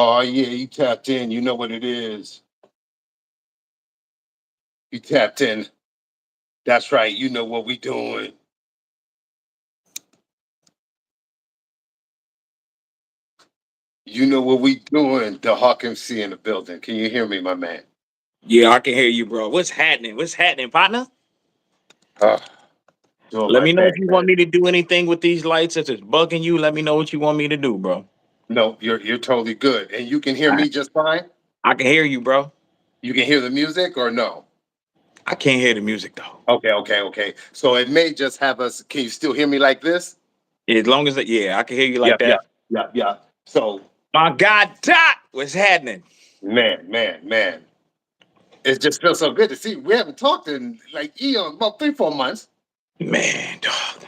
Oh yeah, you tapped in. You know what it is. You tapped in. That's right. You know what we doing. You know what we doing. The Hawk MC in the building. Can you hear me, my man? Yeah, I can hear you, bro. What's happening? What's happening, partner? Uh, Doing Let my me know if thing, you want man. me to do anything with these lights. If it's bugging you, let me know what you want me to do, bro. No, you're totally good, and you can hear I, me just fine. I can hear you, bro. You can hear the music, or no? I can't hear the music though. Okay, okay, okay. So it may just have us. Can you still hear me like this? As long as yeah, I can hear you like Yep, yep, that. yep, yep. So, My God, Doc, what's happening? man, it just feels so good to see. We haven't talked in like about 3, 4 months. Man, dog,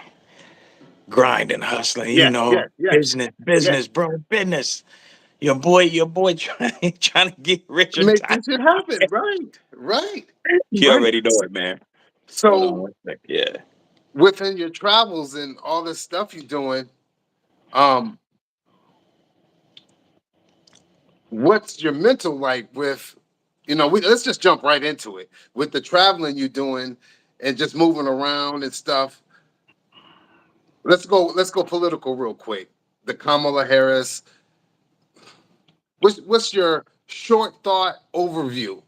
grinding, hustling, Yeah, yeah, yeah, yeah. business, bro, business. Your boy, trying to get rich or Make die. this shit happen, right? Right, You right. already know it, man. Hold on So one sec. Yeah. within your travels and all this stuff you're doing, um, what's your mental like with, let's just jump right into it with the traveling you're doing and just moving around and stuff. Let's go political real quick. The Kamala Harris. What's your short thought overview?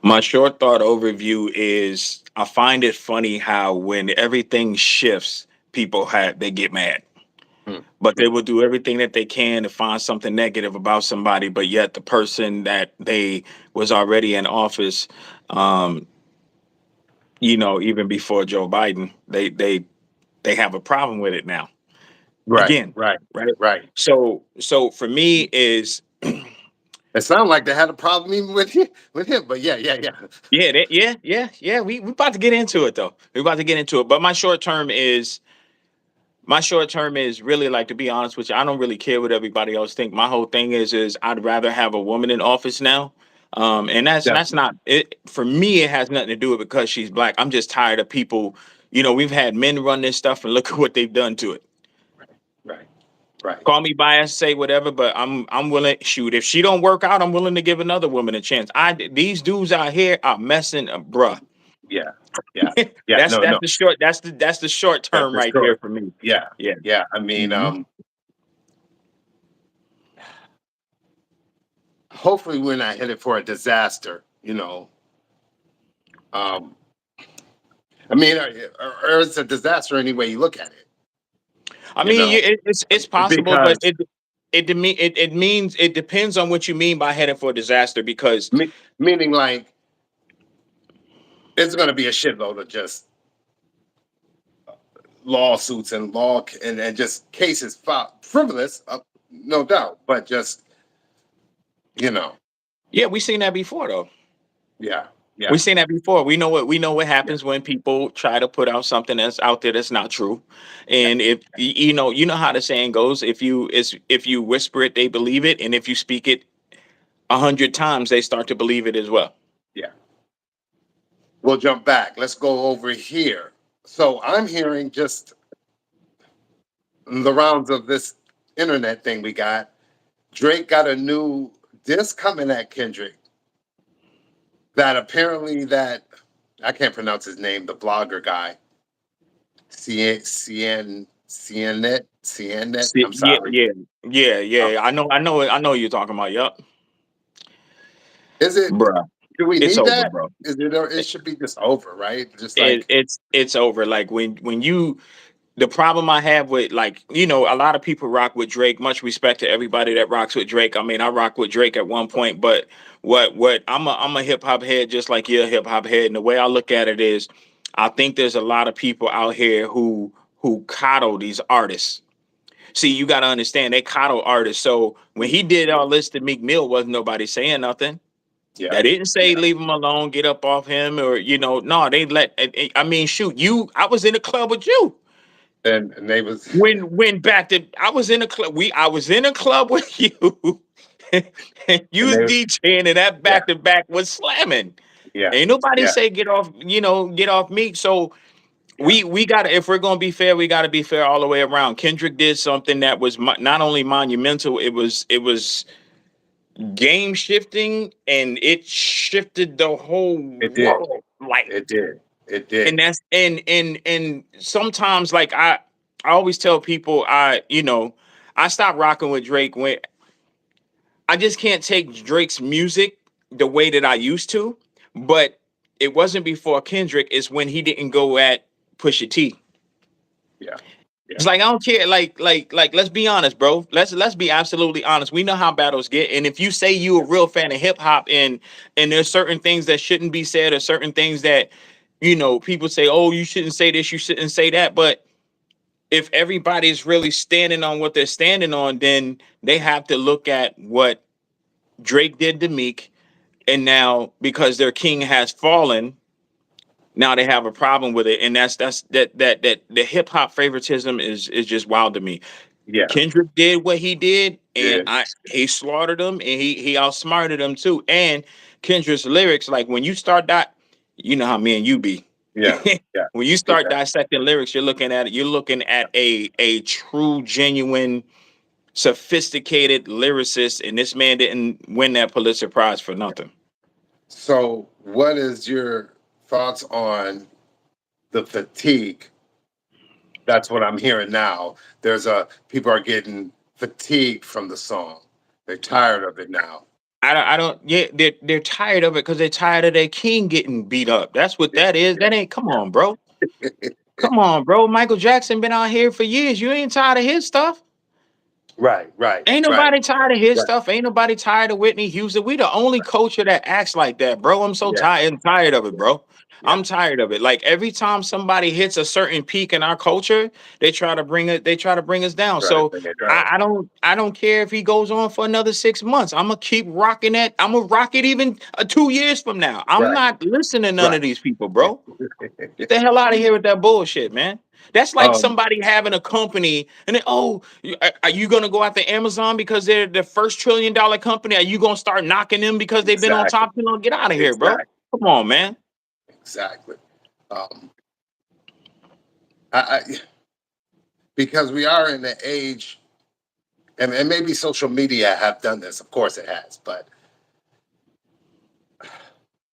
My short thought overview is I find it funny how when everything shifts, they get mad. Hmm, But they hmm. will do everything that they can to find something negative about somebody, but yet the person that they was already in office, um, even before Joe Biden, they have a problem with it now. Right, Again, right, right? right. So for me is It sounded like they had a problem even with him, but yeah, yeah, yeah. yeah. We about to get into it though. We're about to get into it. But my short term is really, like, to be honest with you, I don't really care what everybody else think. My whole thing is I'd rather have a woman in office now. And that's Definitely. not it for me. It has nothing to do with because she's black. I'm just tired of people. We've had men run this stuff, and look at what they've done to it. Right, right, right. Call me biased, say whatever, but I'm willing. Shoot, if she don't work out, I'm willing to give another woman a chance. These dudes out here are messing, bruh. Yeah, yeah, yeah. that's No, that's no. the short. That's the short That's term for right there sure. for me. Yeah, Yeah. yeah. I mean, hmm hopefully we're not headed for a disaster. Um, I mean, or it's a disaster any way you look at it. I You mean, know, it's possible, but because it means it depends on what you mean by heading for disaster. Because meaning like it's going to be a shitload of just lawsuits and and just cases filed, frivolous, no doubt, but just you know, yeah, we've seen that before, though. yeah, We've yeah, seen that before. We know what yeah, happens when people try to put out something that's out there that's not true. yeah, And if you know how the saying goes, if you whisper it, they believe it, and if you speak it 100 times, they start to believe it as well. yeah. We'll jump back. Let's go over here. So I'm hearing just the rounds of this internet thing we got. Drake got a new disc coming at Kendrick that apparently that I can't pronounce his name, the blogger guy, Cienet. See, I'm yeah, sorry. yeah, yeah, Uh, yeah. I know what you're talking about. Yup, is it? bruh. Do we It's need over, that? bro. Is it? Or it should be just over, right? Just it, like it's it's over. Like when you the problem I have with, like, a lot of people rock with Drake. Much respect to everybody that rocks with Drake. I mean, I rock with Drake at one point, but what I'm a hip hop head just like you're a hip hop head. And the way I look at it is, I think there's a lot of people out here who coddle these artists. See, you got to understand, they coddle artists. So when he did all this to Meek Mill, wasn't nobody saying nothing. yeah, They didn't say yeah, leave him alone, get up off him, or no, they let. I mean, shoot, I was in the club with you and they was when back to I was in a club. I was in a club with you, and you and was they DJing, and that yeah, back to back was slamming. yeah, Ain't nobody yeah, say get off me. So Yeah, we got to, if we're going to be fair, we got to be fair all the way around. Kendrick did something that was not only monumental, it was game shifting, and it shifted the whole it did. world. Like, It did. It and did. that's and sometimes, like, I always tell people, I stopped rocking with Drake when I just can't take Drake's music the way that I used to. But it wasn't before Kendrick, it's when he didn't go at Pusha T. Yeah. Yeah. It's like, I don't care. Like, let's be honest, bro. Let's be absolutely honest. We know how battles get. And if you say you a real fan of hip hop, and there's certain things that shouldn't be said, or certain things that, people say, oh, you shouldn't say this, you shouldn't say that. But if everybody's really standing on what they're standing on, then they have to look at what Drake did to Meek. And now, because their king has fallen, now they have a problem with it. And that the hip hop favoritism is just wild to me. Yeah. Kendrick did what he did, and Yeah. he slaughtered him, and he outsmarted him too. And Kendrick's lyrics, like, when you start that, you know how me and you be. Yeah. Yeah. When you start Yeah. dissecting lyrics, you're looking at a true, genuine, sophisticated lyricist, and this man didn't win that Pulitzer Prize for nothing. So, what is your thoughts on the fatigue? That's what I'm hearing now. There's a people are getting fatigued from the song. They're tired of it now. I don't, yeah, they're tired of it because they're tired of their king getting beat up. That's what that is. That ain't, come on, bro. Come on, bro. Michael Jackson been out here for years. You ain't tired of his stuff. Right, right, Ain't right, nobody tired of his right. stuff. Ain't nobody tired of Whitney Houston. We the only culture that acts like that, bro. I'm so Yeah, tired and tired of it, bro. yeah. I'm tired of it. Like, every time somebody hits a certain peak in our culture, they try to bring it. They try to bring us down. Trying to So bring it down. I don't care if he goes on for another 6 months. I'm gonna keep rocking that. I'm gonna rock it even 2 years from now. I'm Right, not listening to none right. of these people, bro. Get the hell out of here with that bullshit, man. That's like um, somebody having a company and then, oh, are you gonna go after Amazon because they're the first $1 trillion company? Are you gonna start knocking them because they've been on exactly, top? Get out of here, bro. exactly, Come on, man. exactly. Um, I because we are in the age, and maybe social media have done this. Of course, it has, but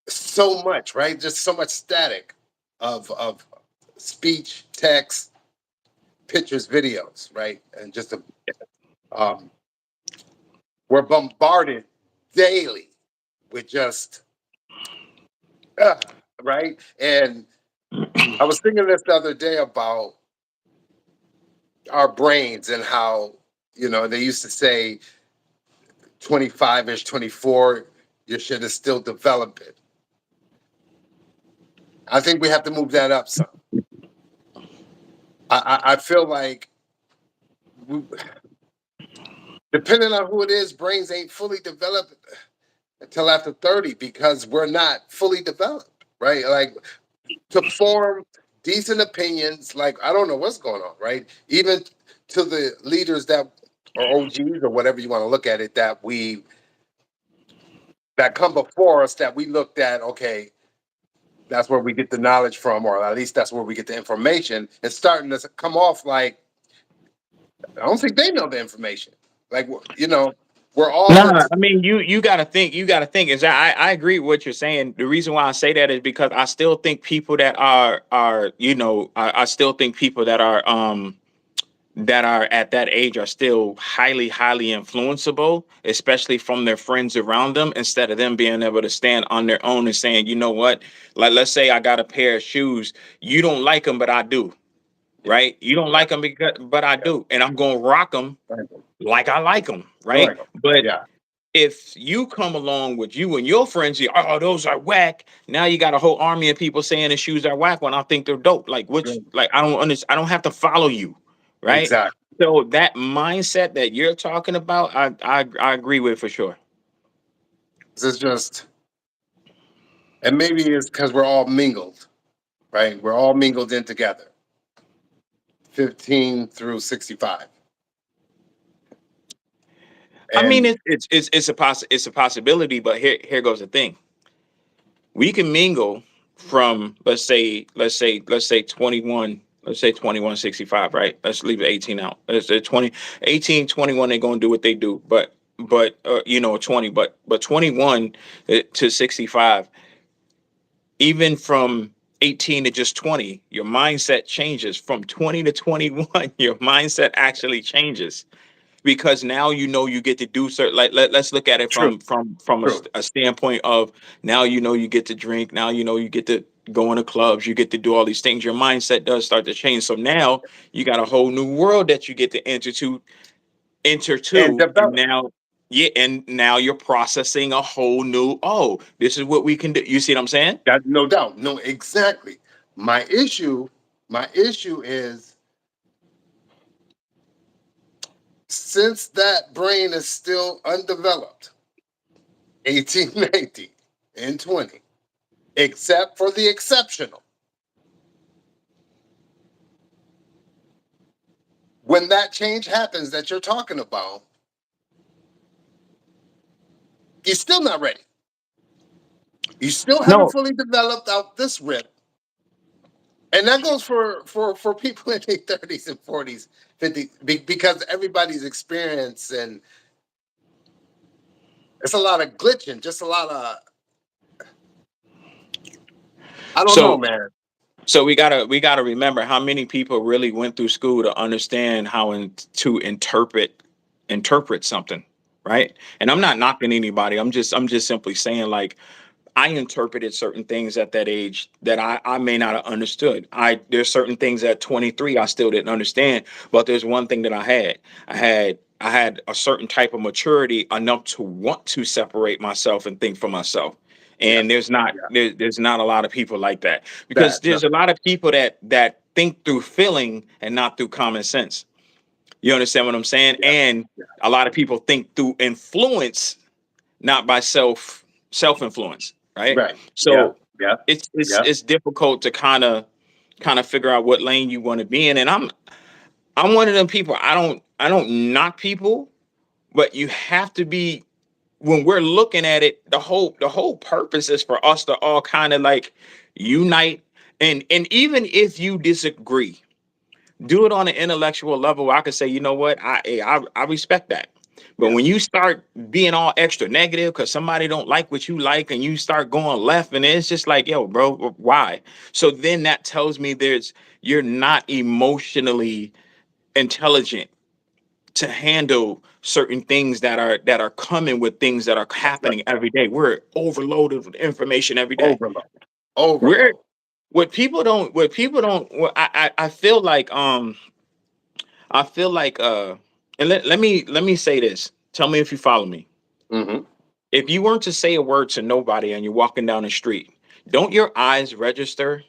so much, right? Just so much static of speech, text, pictures, videos, right? And just um, we're bombarded daily with just uh, right. And I was thinking this the other day about our brains and how they used to say 25ish, 24, your shit is still developing. I think we have to move that up some. I feel like we, depending on who it is, brains ain't fully developed until after 30 because we're not fully developed, right? Like to form decent opinions, like I don't know what's going on, right? Even to the leaders that or OGs or whatever you want to look at it that come before us that we looked at, okay, that's where we get the knowledge from, or at least that's where we get the information. It's starting to come off like I don't think they know the information. Like we're all Nah, into I mean, you gotta think. You gotta think. Is I agree with what you're saying. The reason why I say that is because I still think people that are I still think people that are at that age are still highly influenceable, especially from their friends around them, instead of them being able to stand on their own and saying, you know what, like, let's say I got a pair of shoes, you don't like them but I do, yeah, right? You don't yeah, like them because, but I yeah. do, and I'm gonna rock them like I like them, I right? like 'em. But Yeah, if you come along with you and your friends, oh, those are whack. Now you got a whole army of people saying the shoes are whack when I think they're dope. Like, which, like, I don't understand. I don't have to follow you, right? exactly. So that mindset that you're talking about, I agree with for sure. It's just, and maybe it's because we're all mingled, right? We're all mingled in together, 15 through 65. I mean, And it's a possibility, but here goes the thing. We can mingle, from let's say 21, let's say 2165, right? Let's leave the 18 out. Let's say 20, 18, 21. They're going to do what they do, but 20, but 21 to 65, even from 18 to just 20, your mindset changes. From 20 to 21, your mindset actually changes, because now you get to do certain, like let's look at it True. from True. a standpoint of, now you get to drink, now you get to go into clubs, you get to do all these things. Your mindset does start to change, so now you got a whole new world that you get to enter And to, and develop. now, yeah, and now you're processing a whole new, oh, this is what we can do. You see what I'm saying? That no doubt. No, exactly. My issue, my issue is, since that brain is still undeveloped, 18, 19, and 20, except for the exceptional, when that change happens that you're talking about, you're still not ready. You still haven't No. fully developed out this rip. And that goes for people in their 30s and 40s, 50, because everybody's experience, and it's a lot of glitching, just a lot of, I don't know, So man. so we gotta remember how many people really went through school to understand how to interpret something, right? And I'm not knocking anybody. I'm just simply saying, like, I interpreted certain things at that age that I may not have understood. There's certain things at 23 I still didn't understand, but there's one thing that I had a certain type of maturity enough to want to separate myself and think for myself. Yeah, And there's not yeah. there's not a lot of people like that, because That no, there's a lot of people that think through feeling and not through common sense. You understand what I'm saying? yeah, And yeah. a lot of people think through influence, not by self influence, right? Right. Yeah, So yeah, it's yeah, it's difficult to kind of figure out what lane you want to be in. And I'm one of them people. I don't knock people, but you have to be, when we're looking at it, the whole purpose is for us to all kind of like unite. And even if you disagree, do it on an intellectual level where I could say, you know what, I respect that. But yeah. when you start being all extra negative because somebody don't like what you like, and you start going left, and it's just like, yo, bro, why? So then that tells me you're not emotionally intelligent to handle certain things that are coming with things that are That's right. happening every day. We're overloaded with information every day. Overload. We're Overload. what I feel like, and let me say this. Tell me if you follow me. Hmm. If you weren't to say a word to nobody and you're walking down the street, don't your eyes register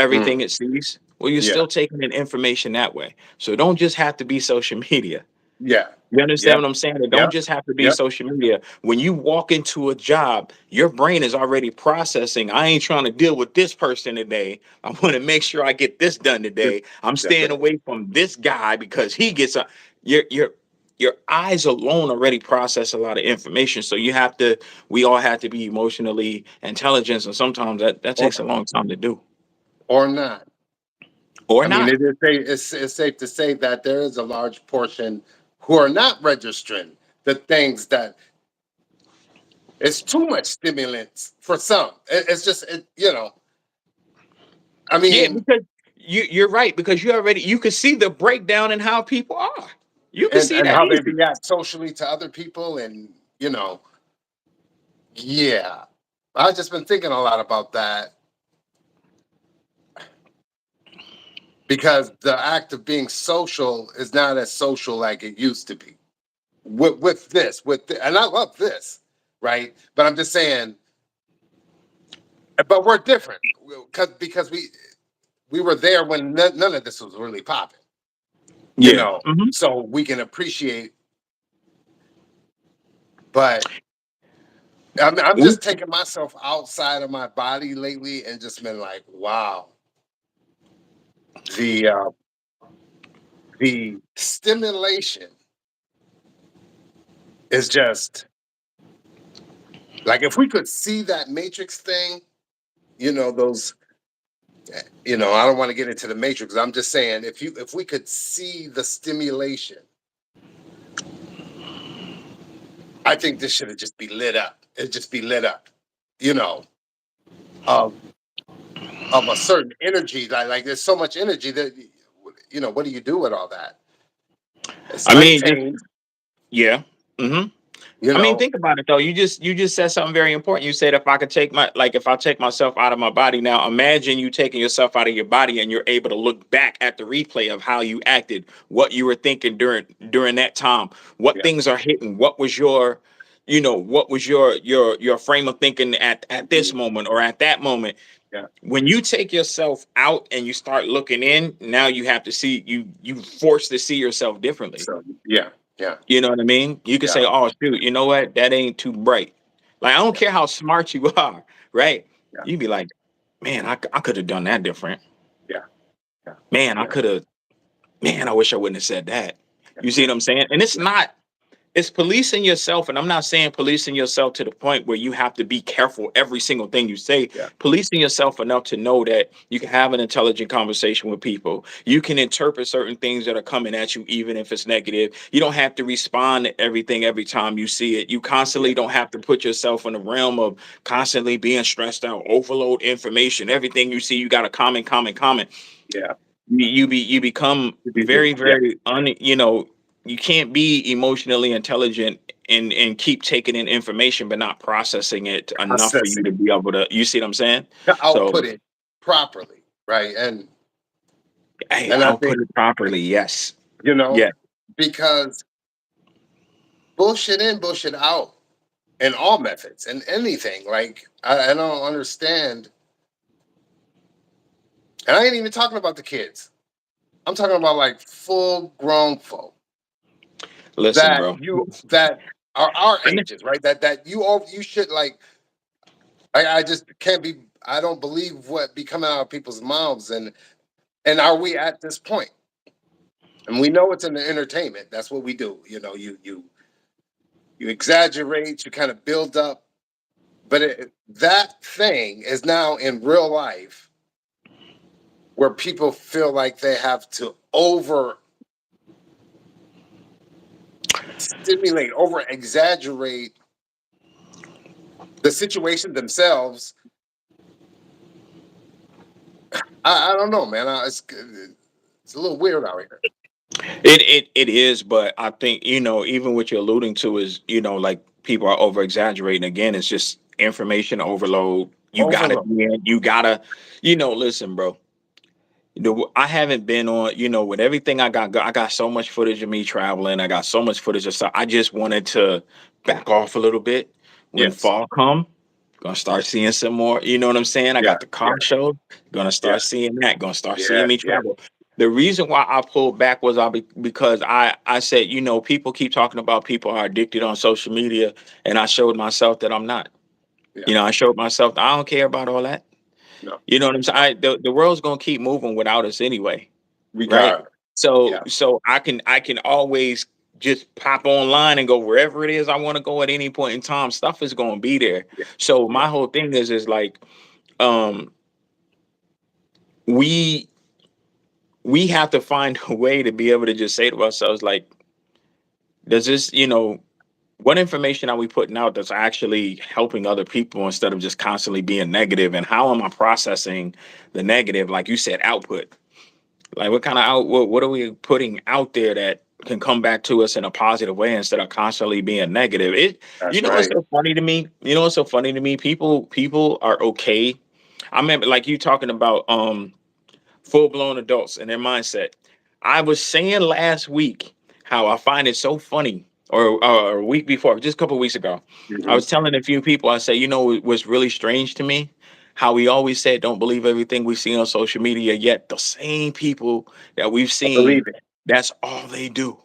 everything Mm. it sees? Well, you're Yeah, still taking in information that way. So it don't just have to be social media. yeah, You yeah, understand what I'm saying? It yeah, don't just have to be yeah. social media. When you walk into a job, your brain is already processing. I ain't trying to deal with this person today. I want to make sure I get this done That's today. I'm that's staying right. away from this guy because he gets a your eyes alone already process a lot of information. So we all have to be emotionally intelligent. And sometimes that Or takes a long time to do. or not. Or I mean, not. it's safe to say that there is a large portion who are not registering the things that, it's too much stimulants for some. It's just, I Yeah, mean, because you're right, because you can see the breakdown in how people are. You can see and that how they easy. react socially to other people, and yeah. I've just been thinking a lot about that, because the act of being social is not as social like it used to be. And I love this, right? But I'm just saying, but we're different, because we were there when none of this was really popping, Yeah. Hmm. so we can appreciate. But I'm We, just taking myself outside of my body lately and just been like, wow, the the stimulation is just like, if we could see that Matrix thing, those, I don't want to get into the matrix. I'm just saying, if we could see the stimulation, I think this should have just be lit up. It'd just be lit up, you know, of a certain energy. Like there's so much energy that, what do you do with all that? It's I mean, just maintained, yeah. Hmm. you I mean, know. think about it though. You just said something very important. You said if I could take if I take myself out of my body now, imagine you taking yourself out of your body and you're able to look back at the replay of how you acted, what you were thinking during that time, what Yeah, things are hitting, what was your frame of thinking at this moment or at that moment. yeah. When you take yourself out and you start looking in, now you have to see you forced to see yourself differently. So yeah, yeah, You know what I mean? You can yeah, say, "Oh shoot, you know what? That ain't too bright." Like I don't yeah, care how smart you are, right? yeah, You'd be like, "Man, I could have done that different. yeah, yeah, Man, I yeah, could have. Man, I wish I wouldn't have said that." You see yeah, what I'm saying? And it's yeah, not. It's policing yourself, and I'm not saying policing yourself to the point where you have to be careful every single thing you say. yeah, Policing yourself enough to know that you can have an intelligent conversation with people. You can interpret certain things that are coming at you, even if it's negative. You don't have to respond to everything every time you see it. You yeah, constantly don't have to put yourself in the realm of constantly being stressed out, overload information. Everything you see, you got to comment, comment, comment. yeah. You become very Yeah, very you can't be emotionally intelligent and keep taking in information but not processing it enough for you processing to be able to, you see what I'm saying? to So output it properly, right? hey, And I I'll put think, it properly. Yes. you know Yeah. because bullshit in, bullshit out, in all methods and anything. Like I don't understand, and I ain't even talking about the kids. I'm talking about like full grown folk Listen, that bro. that are our And ages, right? That you should like. I just can't be. I don't believe what be coming out of people's mouths, and are we at this point? And we know it's in the entertainment. That's what we do. You exaggerate, you kind of build up, but that thing is now in real life where people feel like they have to over stimulate, over exaggerate the situation themselves. I don't know, man. It's a little weird out here. it is, but I think, even what you're alluding to is, like people are over exaggerating. Again, it's just information overload. You gotta Overload. be in, you gotta, listen, bro. I haven't been on, with everything I got so much footage of me traveling. I got so much footage of stuff. I just wanted to back off a little bit. When Yes. fall come, gonna start seeing some more. You know what I'm saying? I Yeah. got the Yeah. car show. Gonna Yeah. start seeing that. Gonna start seeing Yeah. me Yeah. travel. The reason why I pulled back was because I said, people keep talking about people are addicted on social media, and I showed myself that I'm not. Yeah. I showed myself that I don't care about all that. No. You know what I'm saying? No. The world's gonna keep moving without us anyway, right? Regard. So Yeah. I can always just pop online and go wherever it is I want to go at any point in time. Stuff is gonna be there. Yeah. So Yeah. my whole thing is like, um we we have to find a way to be able to just say to ourselves, like, does this, what information are we putting out that's actually helping other people instead of just constantly being negative? And how am I processing the negative? Like you said, output. Like what kind of output, what are we putting out there that can come back to us in a positive way instead of constantly being negative? That's What's right. so funny to me? What's so funny to me? People are okay. I remember like you talking about full blown adults and their mindset. I was saying last week how I find it so funny, or a week before, just a couple weeks ago, I Hmm. was telling a few people, I say, what's really strange to me? How we always said, don't believe everything we see on social media, yet the same people that we've I believe seen, it. that's all they do.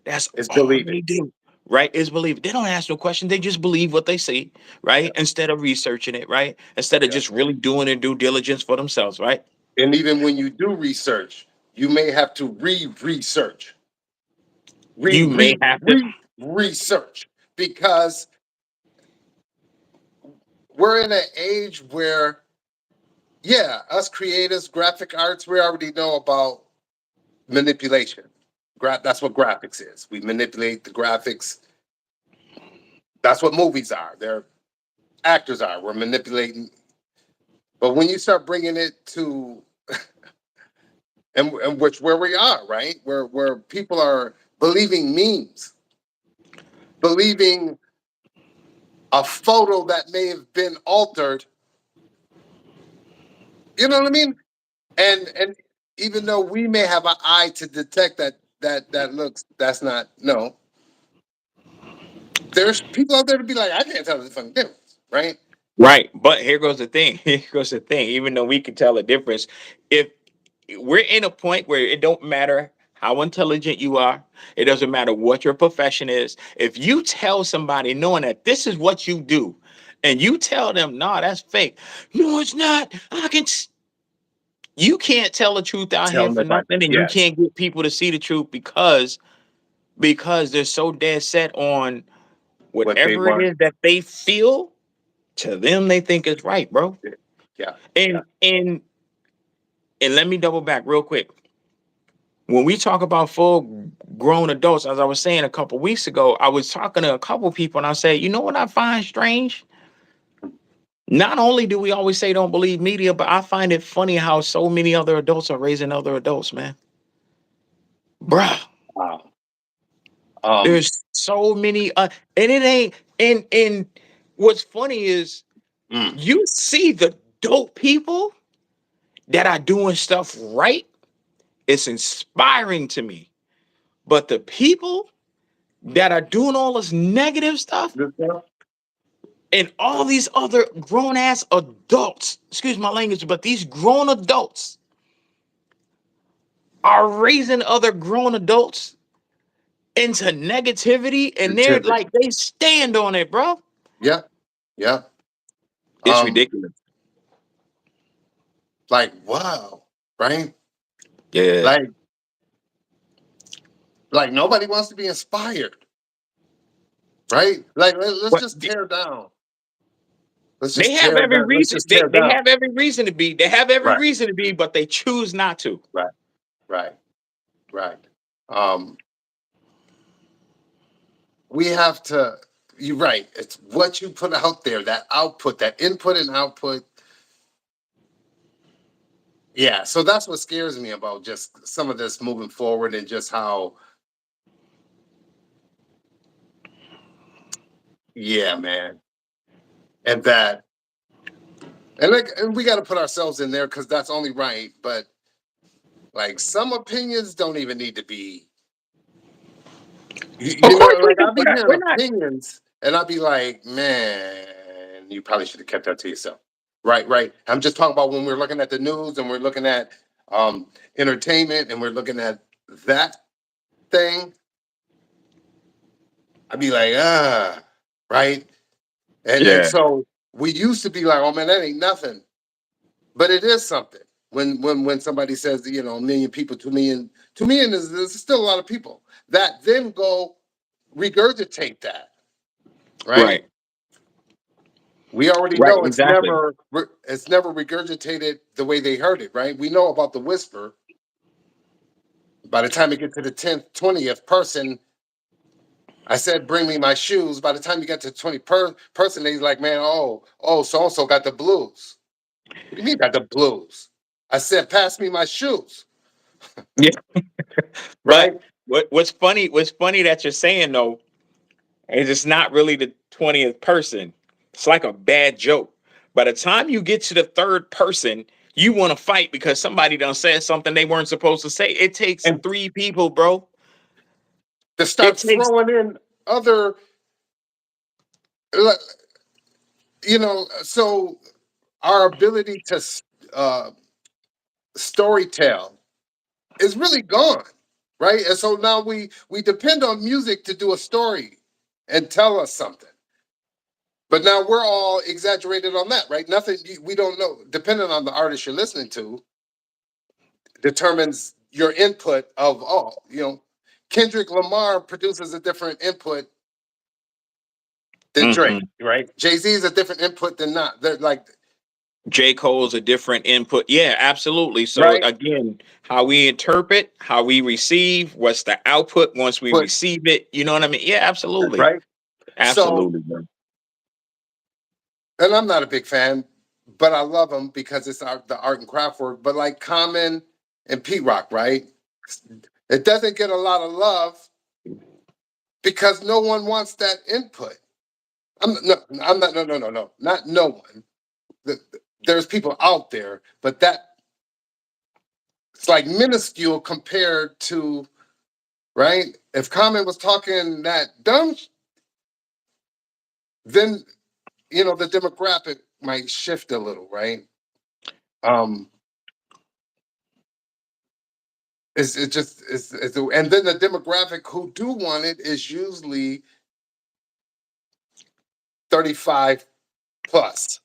That's It's all believe it. they do. Right? Is believe it. They don't ask no question. They just believe what they see, Yeah. right? Instead of researching it, right? Instead of Yeah. just really doing their due diligence for themselves, right? And even when you do research, you may have to re-research, re You may re have to. re research, because we're in an age where Yeah, us creators, graphic arts, we already know about manipulation. That's what graphics is. We manipulate the graphics. That's what movies are. They're actors are. We're manipulating. But when you start bringing it to, and which where we are, right, where people are believing memes, believing a photo that may have been altered. You know what I mean? And even though we may have an eye to detect that looks, that's not, no. There's people out there to be like, I can't tell the fucking difference, right? Right. But here goes the thing. Here goes the thing. Even though we can tell the difference, if we're in a point where it don't matter how intelligent you are, it doesn't matter what your profession is. If you tell somebody knowing that this is what you do, and you tell them, nah, that's fake. No, it's not. You can't tell the truth out Tell here for nobody. nothing, and you Yes, can't get people to see the truth because they're so dead set on what they whatever it want. is that they feel to them they think is right, bro. Yeah, yeah. And let me double back real quick. When we talk about full grown adults, as I was saying a couple weeks ago, I was talking to a couple people and I said, you know what I find strange? Not only do we always say don't believe media, but I find it funny how so many other adults are raising other adults, man. Bruh, Wow. Um, there's so many and it ain't and what's funny is mm, you see the dope people that are doing stuff right. It's inspiring to me. But the people that are doing all this negative stuff this stuff? and all these other grown ass adults, excuse my language, but these grown adults are raising other grown adults into negativity and they're Activity. like, they stand on it, bro. Yeah, yeah. It's Um, ridiculous. like wow, right? Yeah. Like like nobody wants to be inspired, right? Like let's But just tear down. Let's they just have tear every down. Let's reason. just They, tear they down. have every reason to be. They have every Right, reason to be, but they choose not to. right, right, right. Um, we have to. You're right. It's what you put out there. That output, that input and output. Yeah. So that's what scares me about just some of this moving forward and just how. Yeah, man. And that. And like, and we got to put ourselves in there because that's only right. But like some opinions don't even need to be. Of You know, course, we like can I'll put. be hearing We're not. opinions, and I'll be like, man, you probably should have kept that to yourself. Right, right. I'm just talking about when we're looking at the news and we're looking at entertainment and we're looking at that thing. I'd be like, right. And Yeah. so we used to be like, oh man, that ain't nothing, but it is something. When somebody says, you know, 1 million people, 2 million, 2 million is there's still a lot of people that then go regurgitate that, right? Right. We already Right. know Exactly. it's never regurgitated the way they heard it, right? We know about the whisper. By the time you get to the 10th, 20th person, I said, "Bring me my shoes." By the time you get to 20 person, he's like, "Man, oh, so and so got the blues." What do you mean got the blues? I said, "Pass me my shoes," Yeah. But right? what's funny that you're saying though is it's not really the 20th person. It's like a bad joke. By the time you get to the third person, you want to fight because somebody done said something they weren't supposed to say. It takes And three people, bro. to It start takes throwing in other, you know, so our ability to uh, story tell is really gone, right? And so now we depend on music to do a story and tell us something. But now we're all exaggerated on that, right? Nothing we don't know. Depending on the artist you're listening to, determines your input of you know, Kendrick Lamar produces a different input than Drake, Mhm. right? Jay Z is a different input than not. They're like J. Cole's a different input. Yeah, absolutely. So right? again, how we interpret, how we receive, what's the output once we But receive it? You know what I mean? Yeah, absolutely. right. So, Absolutely, bro. and I'm not a big fan, but I love them because it's the art and craft work. But like Common and Pete Rock, right? It doesn't get a lot of love because no one wants that input. I'm not, no, not no one. There's people out there, but that it's like minuscule compared to, right? If Common was talking that dumb, then the demographic might shift a little, right? Um, it just and then the demographic who do want it is usually 35 plus.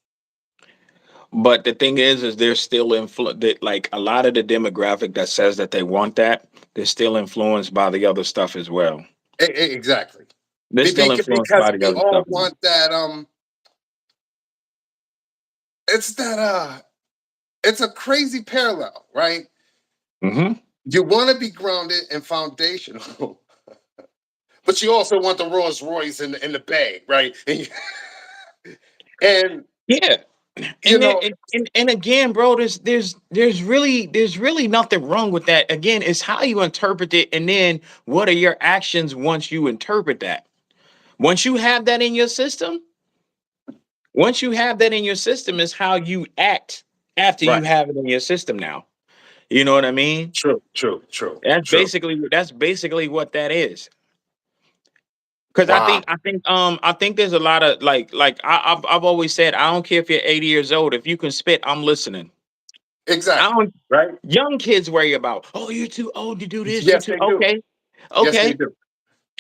But the thing is there's still that like a lot of the demographic that says that they want that, they're still influenced by the other stuff as well. Exactly. They're still influenced Because by the we other all stuff. want that it's that it's a crazy parallel, right? Mm-hmm. You want to be grounded and foundational, but you also want the Rolls Royce in the bag, right? And Yeah. you And, then, know, and again, bro, there's really nothing wrong with that. Again, it's how you interpret it, and then what are your actions once you interpret that. Once you have that in your system, once you have that in your system, is how you act after you right. have it in your system. Now, you know what I mean? True. That's basically what that is. Because I Wow. think I think I think there's a lot of I've always said I don't care if you're 80 years old, if you can spit, I'm listening. I Exactly. don't. Right? Young kids worry about, oh, you're too old to do this. You're Yes, too they do. okay. Yes, they Okay. do.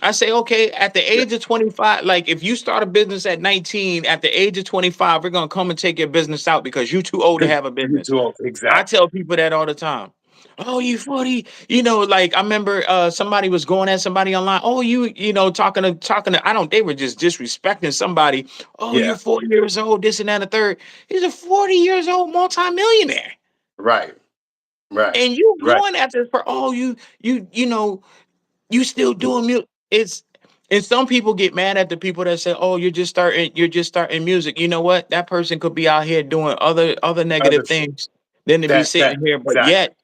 I say, okay, at the Yeah. age of 25, like if you start a business at 19, at the age of 25, we're gonna come and take your business out because you're too old to have a You business. too old. I Exactly. tell people that all the time. Oh, you 40, like I remember somebody was going at somebody online. Oh, talking to I don't they were just disrespecting somebody. Oh, you're Yeah. 40 years old, this and that and the third. He's a 40 years old multimillionaire. Right. Right. And you Right. going after for you still doing music. It's and some people get mad at the people that say, "Oh, you're just starting music." You know what? That person could be out here doing other Other negative shit. things than to be That sitting here. But exactly. yet,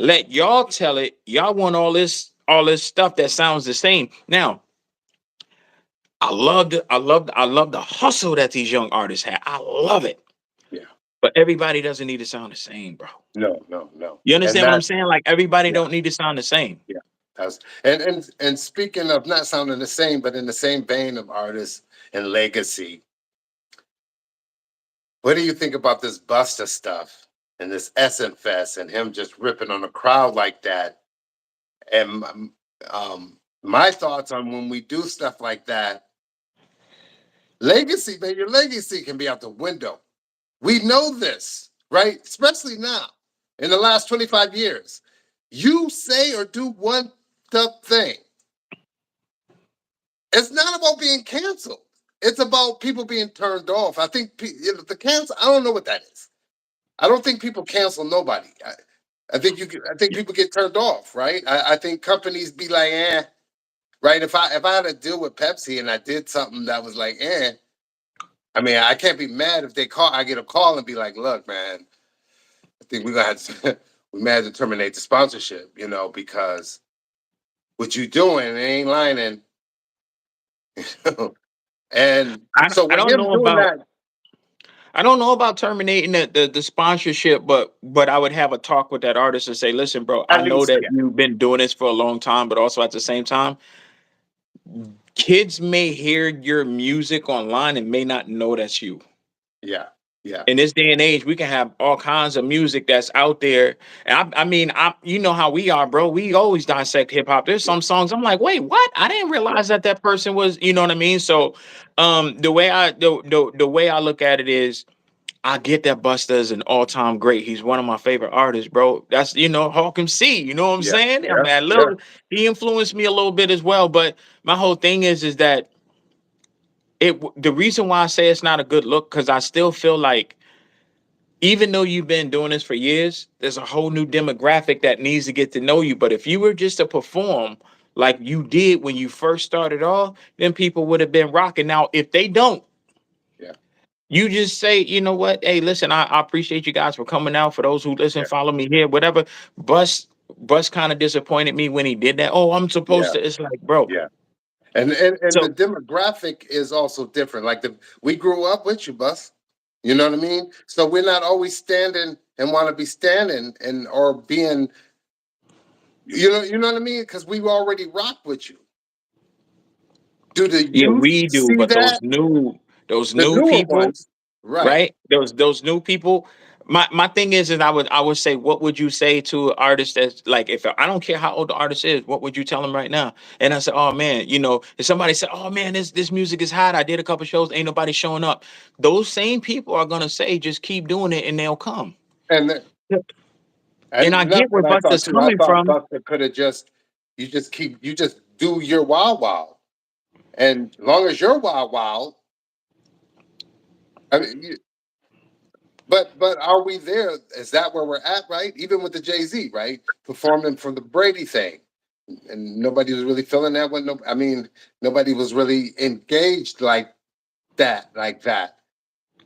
let y'all tell it. Y'all want all this stuff that sounds the same. Now, I love the hustle that these young artists have. I love it. Yeah. But everybody doesn't need to sound the same, bro. No. You And understand what I'm that saying? Like everybody yeah, don't need to sound the same. yeah. That's and speaking of not sounding the same, but in the same vein of artists and legacy, what do you think about this Busta stuff and this Essence Fest and him just ripping on a crowd like that? And my thoughts on when we do stuff like that, legacy, man, your legacy can be out the window. We know this, right? Especially now, in the last 25 years. You say or do one tough thing. It's not about being canceled. It's about people being turned off. I think the cancel. I don't know what that is. I don't think people cancel nobody. I think I think people get turned off, right? I think companies be like, right. If I had a deal with Pepsi and I did something that was like, I mean, I can't be mad if they call. I get a call and be like, look, man, I think we're gonna have to we may have to terminate the sponsorship, because what you doing it ain't lining. And I so I with don't him know doing about that, I don't know about terminating the sponsorship, but I would have a talk with that artist and say, listen, bro, I at know least, that yeah, you've been doing this for a long time, but also at the same time, kids may hear your music online and may not know that's you. yeah, yeah, In this day and age, we can have all kinds of music that's out there. And I mean, you know how we are, bro. We always dissect hip hop. There's yeah, some songs I'm like, wait, what? I didn't yeah, realize that person was, you know what I mean? So, the way I look at it is, I get that Busta is an all-time great. He's one of my favorite artists, bro. That's Hawk MC. You know what I'm yeah, saying? I yeah, mean, yeah, he influenced me a little bit as well. But my whole thing is that the reason why I say it's not a good look because I still feel like even though you've been doing this for years, there's a whole new demographic that needs to get to know you. But if you were just to perform like you did when you first started off, then people would have been rocking. Now, if they don't, Yeah, you just say, you know what? Hey, listen, I appreciate you guys for coming out. For those who listen, yeah, follow me here, whatever. Bus kind of disappointed me when he did that. Oh, I'm supposed yeah, to. It's like, bro. yeah. And the So demographic is also different. Like we grew up with you, Bus. You know what I mean? So we're not always standing and want to be standing and or being, you know what I mean? Because we already rock with you. Do the yeah, youth we do. see But that? those The new newer people, ones, right? right? Those new people. My thing is I would say, what would you say to an artist that's like, if I don't care how old the artist is, what would you tell them right now? And I said, oh man, if somebody said, oh man, this music is hot. I did a couple shows, ain't nobody showing up. Those same people are gonna say, just keep doing it, and they'll come. And then, And I and that's get where what I thought Buster's too. I coming thought from. Buster could have you just do your wow wow, and long as you're wow wow, I mean, but are we there? Is that where we're at? Right? Even with the Jay-Z, right? Performing for the Brady thing, and nobody was really feeling that one. No, I mean, nobody was really engaged like that.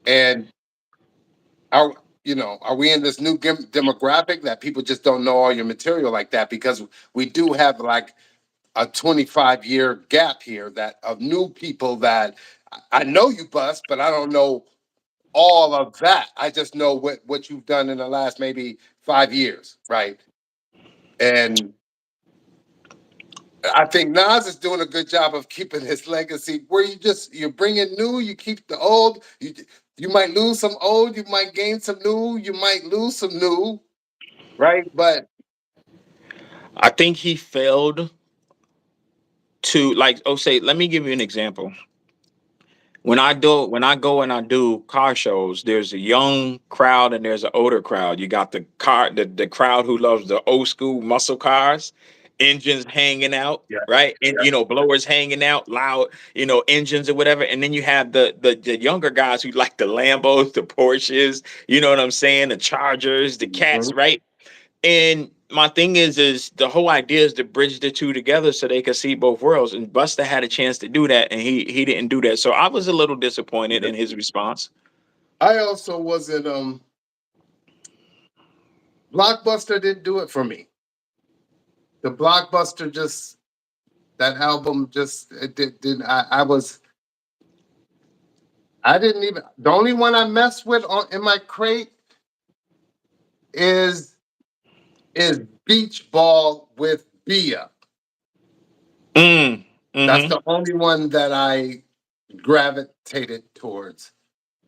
And are are we in this new demographic that people just don't know all your material like that? Because we do have like a 25-year gap here that of new people that I know you Bust, but I don't know all of that. I just know what you've done in the last maybe 5 years, right? And I think Nas is doing a good job of keeping his legacy. Where you're bringing new, you keep the old. You might lose some old, you might gain some new, you might lose some new, right? But I think he failed to, like, oh, say, let me give you an example. When I go and I do car shows, there's a young crowd and there's an older crowd. You got the crowd who loves the old school muscle cars, engines hanging out, yeah, right? And yeah, blowers hanging out, loud, engines or whatever. And then you have the younger guys who like the Lambos, the Porsches, you know what I'm saying? The Chargers, the Cats, mhm. right? And my thing is the whole idea is to bridge the two together so they could see both worlds. And Busta had a chance to do that, and he didn't do that. So I was a little disappointed in his response. I also wasn't. Blockbuster didn't do it for me. The Blockbuster just that album just it did. I didn't even. The only one I messed with in my crate is is Beach Ball with Bia. Mm, That's mm-hmm. the only one that I gravitated towards.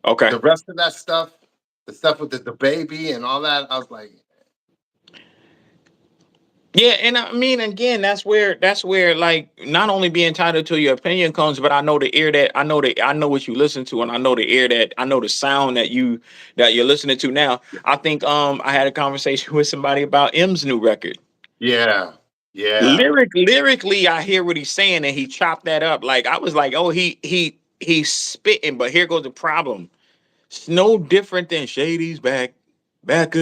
Okay. The rest of that stuff, the stuff with the baby and all that, I was like, Yeah, and I mean, again, that's where like not only being entitled to your opinion comes, but I know the ear that I know what you listen to, and I know the ear that I know the sound that you're listening to now. I think I had a conversation with somebody about M's new record. yeah, yeah. Lyrically, I hear what he's saying, and he chopped that up. Like I was like, oh, he's spitting, but here goes the problem. It's no different than Shady's back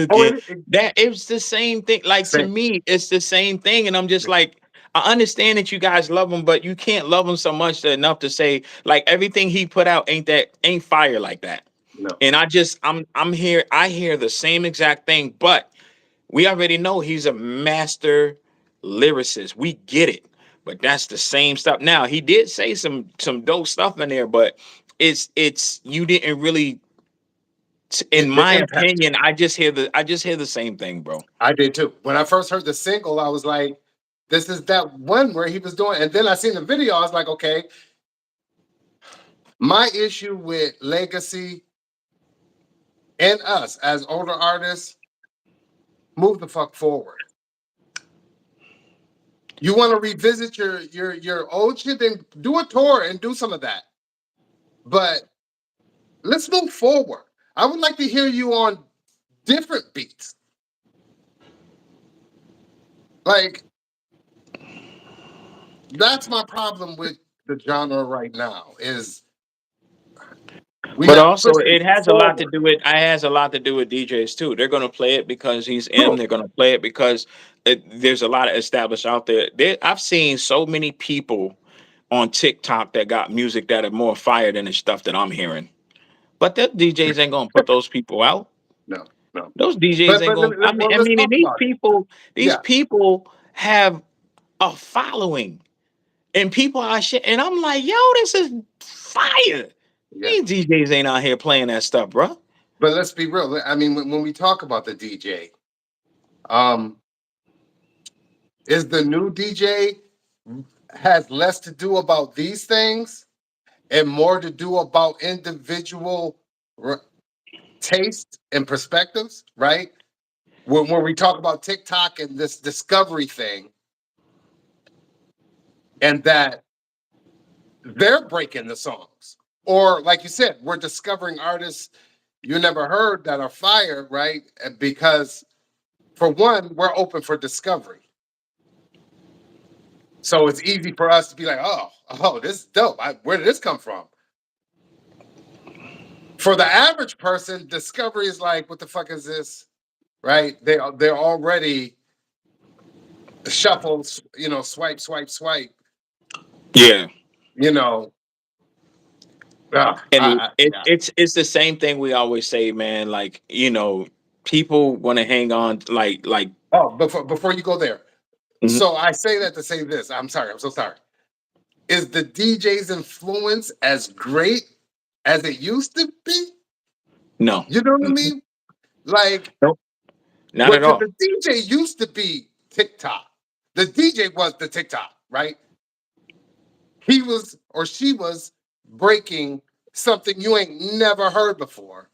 Oh, again. That it's the same thing. Like to same. me, it's the same thing, and I'm just like, I understand that you guys love him, but you can't love him so much enough to say like everything he put out ain't fire like that. No, And I'm here. I hear the same exact thing, but we already know he's a master lyricist. We get it. But that's the same stuff. Now, he did say some dope stuff in there, but it's you didn't really in the my impact. opinion, I just hear the same thing, bro. I did too. When I first heard the single, I was like, "This is that one where he was doing." And then I seen the video. I was like, "Okay." My issue with Legacy and us as older artists, move the fuck forward. You want to revisit your old shit, then do a tour and do some of that. But let's move forward. I would like to hear you on different beats. Like that's my problem with the genre right now. Is We But not also, pushing it has a lot to forward. do with. It has a lot to do with DJs too. They're going to play it because he's M. True. They're going to play it because there's a lot of established out there. I've seen so many people on TikTok that got music that are more fire than the stuff that I'm hearing. But the DJs ain't going to put those people out. No, no. Those DJs But ain't but let going. me, let- well, I let's mean, talk about it. these Yeah, people have a following, and people are shit. And I'm like, yo, this is fire. yeah. These DJs ain't out here playing that stuff, bro. But let's be real. I mean, when we talk about the DJ, um, is the new DJ has less to do about these things and more to do about individual r- taste and perspectives, right? When we talk about TikTok and this discovery thing, and that they're breaking the songs, or like you said, we're discovering artists you never heard that are fire, right? Because for one, we're open for discovery. So it's easy for us to be like, oh, this is dope. Where did this come from? For the average person, discovery is like, what the fuck is this? Right? They're already shuffles, swipe, swipe, swipe. Yeah. You know, And yeah. it's the same thing we always say, man. Like, people want to hang on, like. Oh, before you go there, Mhm. so I say that to say this. I'm sorry. I'm so sorry. Is the DJ's influence as great as it used to be? No. You know what I Mm-mm. mean? Like, Nope. Not what? at Because all. the DJ used to be TikTok. The DJ was the TikTok, right? He was or she was breaking something you ain't never heard before.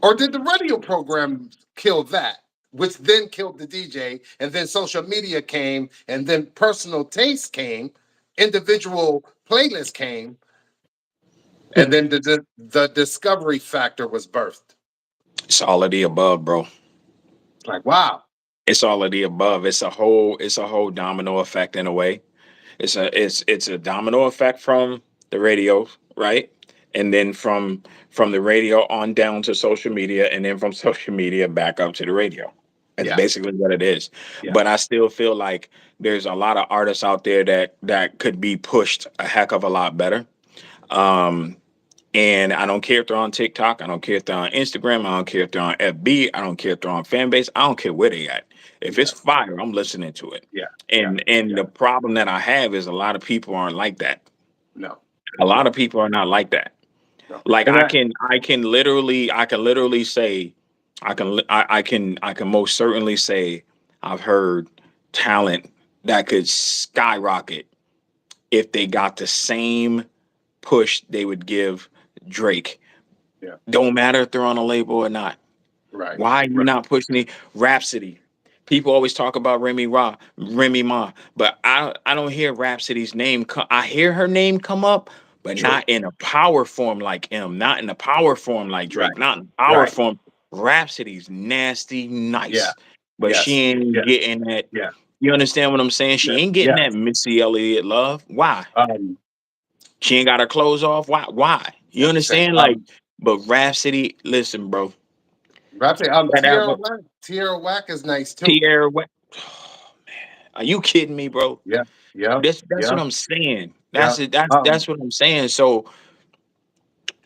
Or did the radio program kill that? Which then killed the DJ, and then social media came, and then personal taste came, individual playlists came, and then the discovery factor was birthed. It's all of the above, bro. Like, wow, It's all of the above. It's a whole domino effect in a way. It's a domino effect from the radio, right? And then from the radio on down to social media, and then from social media back up to the radio. That's yeah, basically what it is. yeah, But I still feel like there's a lot of artists out there that could be pushed a heck of a lot better. Um, and I don't care if they're on TikTok. I don't care if they're on Instagram. I don't care if they're on FB. I don't care if they're on Fanbase. I don't care where they at. If it's yeah, fire, I'm listening to it. yeah, yeah, And yeah. the problem that I have is a lot of people aren't like that. No, A lot of no, people are not like that. no. Like And I can literally say I can most certainly say I've heard talent that could skyrocket if they got the same push they would give Drake. yeah, Don't matter if they're on a label or not. right, Why are you right, not pushing the Rhapsody? People always talk about Remy Ma, but I don't hear Rhapsody's name. I hear her name come up, but true, not in a power form like him, not in a power form like Drake, right, not in power right, form. Rhapsody's nasty, yeah, nice, but she yes, ain't yes, getting that. yeah, You understand what I'm saying? She yes, ain't getting yes. that Missy Elliott love. Why? Um, She ain't got her clothes off. Why? Why? You yeah, same. understand? Like, but Rhapsody, listen, bro. Rhapsody, That album, Tierra Whack is nice too. Pierre, what? Are you kidding me, bro? Yeah, yeah, That's yeah, what I'm saying. yeah. That's it. That's what I'm saying. So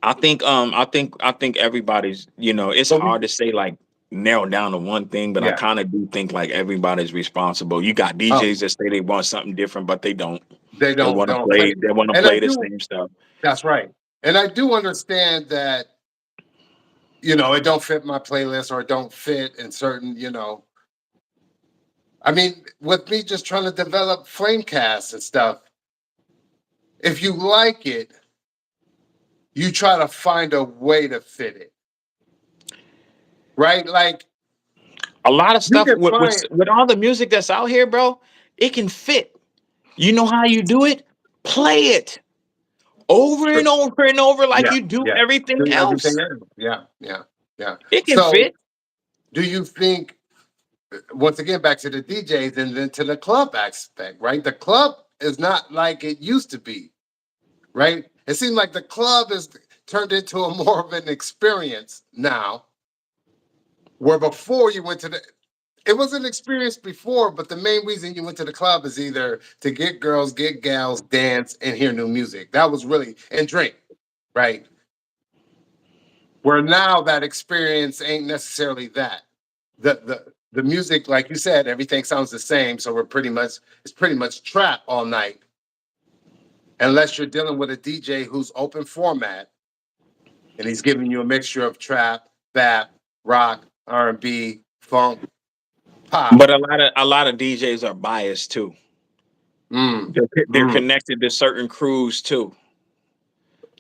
I think everybody's. It's But we, hard to say like narrow down to one thing, but I yeah, kind of do think like everybody's responsible. You got um, DJs that say they want something different, but they don't. they don't play. They want to And I play the do. same stuff. That's right. And I do understand that it don't fit my playlist or it don't fit in certain. I mean, with me just trying to develop Flamecast and stuff. If you like it, you try to find a way to fit it, right? Like A lot of you stuff can with find. all the music that's out here, bro. It can fit. You know how you do it? Play it over and over and over like Yeah, you do yeah. everything Do everything else. else. Yeah, yeah, yeah. It can So, fit. do you think once again back to the DJs and then to the club aspect, right? The club is not like it used to be, right? It seems like the club is turned into a more of an experience now, where before you went to the it was an experience before, but the main reason you went to the club is either to get girls, get gals, dance, and hear new music. That was really and drink, right? Where now that experience ain't necessarily that. The music, like you said, everything sounds the same. So we're pretty much it's pretty much trap all night, unless you're dealing with a DJ who's open format and he's giving you a mixture of trap, bap, rock, R&B, funk, pop. But a lot of DJs are biased too. Mm, They're mm. connected to certain crews too.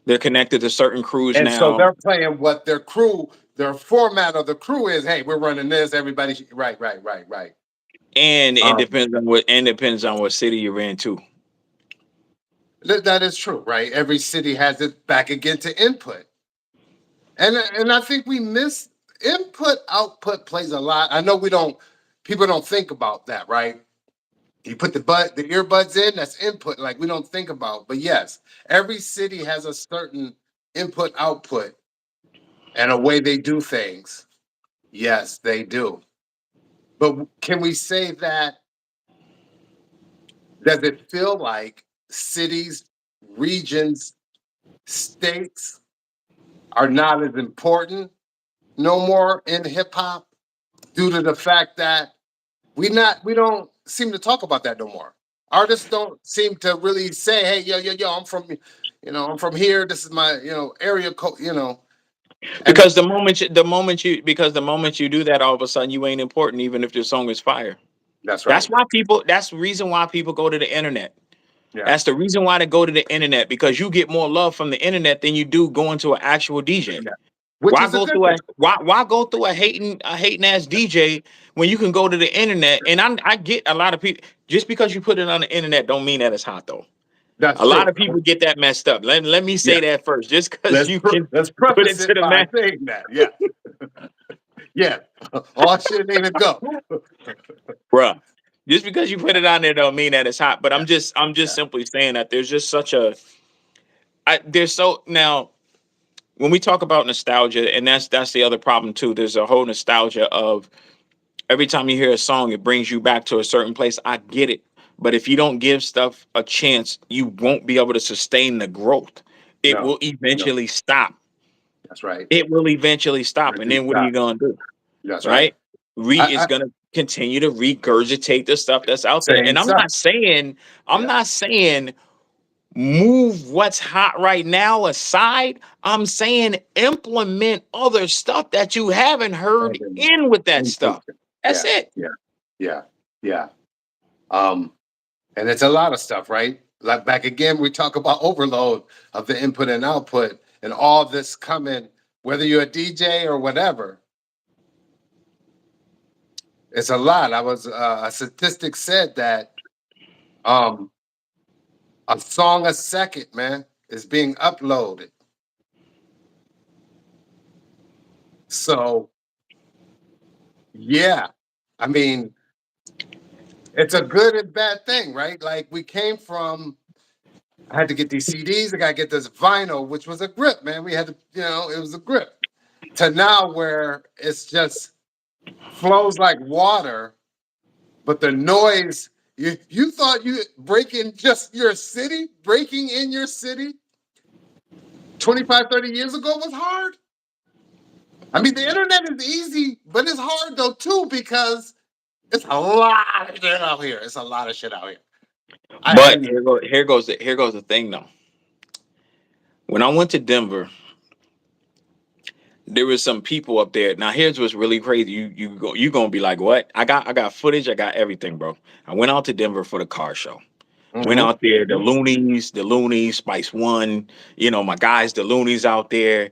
They're connected to certain crews And so now, they're playing what their crew, their format of the crew is. Hey, we're running this. Everybody, right, right, right, right. and it Um, depends on what city you're in too. that is true, right? Every city has it back again to input, and I think we miss input. Output plays a lot. I know we don't. People don't think about that, right? You put the earbuds in. That's input. Like we don't think about. But yes, every city has a certain input output and a way they do things. Yes, they do. But can we say that does it feel like cities, regions, states are not as important no more in hip hop due to the fact that we don't seem to talk about that no more. Artists don't seem to really say, "Hey, yo, I'm from, I'm from here. This is my, area code." And Because the moment you do that, all of a sudden you ain't important, even if your song is fire. that's That's right. why people. That's the reason why people go to the internet. Yeah, That's the reason why they go to the internet, because you get more love from the internet than you do going to an actual DJ. yeah. Which is a good thing. Why go through a hating ass DJ when you can go to the internet? And I get a lot of people, just because you put it on the internet don't mean that it's hot though. That's A lot true. of people get that messed up. Let me Yeah. say that first. Just because you can Let's put it preface to it the by max. saying that. Yeah, yeah. All shit ain't a go. Bruh. Just because you put it on there don't mean that it's hot. But Yeah, I'm just yeah. simply saying that there's just such a there's so now when we talk about nostalgia, and that's the other problem too. There's a whole nostalgia of every time you hear a song, it brings you back to a certain place. I get it. But if you don't give stuff a chance, you won't be able to sustain the growth. It No, will no. eventually stop. That's right. It will eventually stop. And Eventually then what are you stop. gonna do? That's right. Right? Re I is gonna continue to regurgitate the stuff that's out there. same And I'm stuff. not saying, I'm Yeah. not saying move what's hot right now aside. I'm saying implement other stuff that you haven't heard Urban in with that stuff. inclusion. That's Yeah, it. yeah, yeah, yeah. Um, and it's a lot of stuff, right? Like back again, we talk about overload of the input and output and all this coming, whether you're a DJ or whatever. It's a lot. A statistic said that um a song a second, man, is being uploaded. So yeah, I mean, it's a good and bad thing, right? Like we came from I had to get these CDs. I got to get this vinyl, which was a grip, man. We had to, it was a grip. To now where it's just flows like water, but the noise, you thought you breaking just your city, breaking in your city 25, 30 years ago was hard. I mean, the internet is easy, but it's hard though too because it's a lot of shit out here. It's a lot of shit out here. But And here goes the thing though. When I went to Denver, there was some people up there. Now here's what's really crazy. You gonna be like, what? I got footage. I got everything, bro. I went out to Denver for the car show. Went mhm, out there, mhm. the Loonies, Spice One. My guys, the Loonies out there.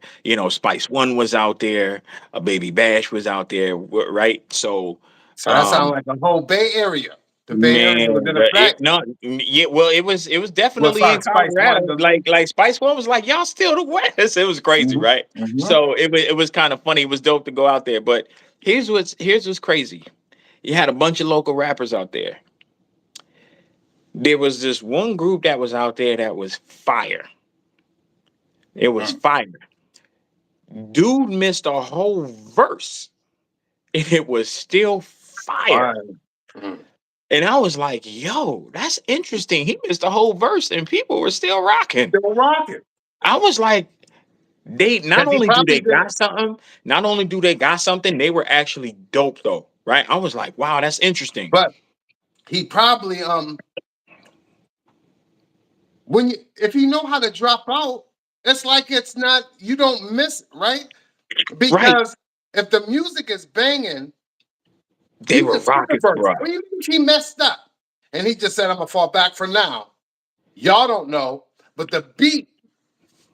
Spice One was out there. A Baby Bash was out there, right? So, So that sounds um, like the whole Bay Area. The Bay Area was man, in effect. no, yeah, well, it was Well, as definitely far in as Spice Colorado. One, the Like Spice One was like, y'all still the West. It was crazy, mhm, right? mhm. So it was kind of funny. It was dope to go out there. But here's what's crazy. You had a bunch of local rappers out there. There was this one group that was out there that was fire. It was Mm. fire. Dude missed a whole verse and it was still fire. Fine. Mm. And I was like, yo, that's interesting. He missed a whole verse and people were still rocking. Still rocking. I was like, they not Because he only do probably they did. got something, not only do they got something, they were actually dope though. Right. I was like, wow, that's interesting. But he probably when you if you know how to drop out, it's like it's not you don't miss it, right? Right. Because if the music is banging, They he were can skip the rocking, verse. bro. What do you think he messed up? And he just said, I'm gonna fall back for now. Y'all don't know, but the beat,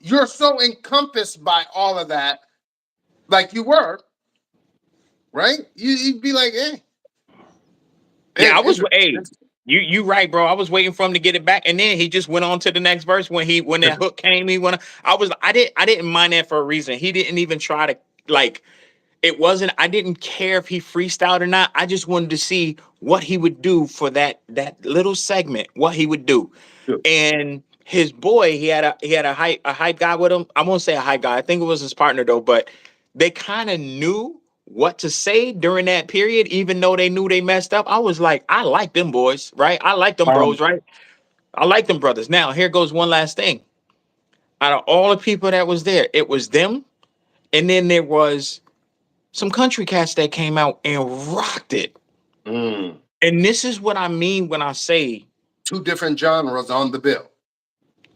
you're so encompassed by all of that, like you were, right? You'd be like, Yeah, I was interesting. hey, you right, bro. I was waiting for him to get it back, and then he just went on to the next verse when that hook came. I didn't mind that for a reason. He didn't even try to like it wasn't I didn't care if he freestyled or not. I just wanted to see what he would do for that little segment, what he would do. And his boy, he had a hype guy with him. I won't say a hype guy. I think it was his partner though, but they kind of knew what to say during that period, even though they knew they messed up. I was like, I like them boys, right? I like them bros, Um, right? I like them brothers. Now, here goes one last thing. Out of all the people that was there, it was them, and then there was some country cats that came out and rocked it. mm, And this is what I mean when I say two different genres on the bill.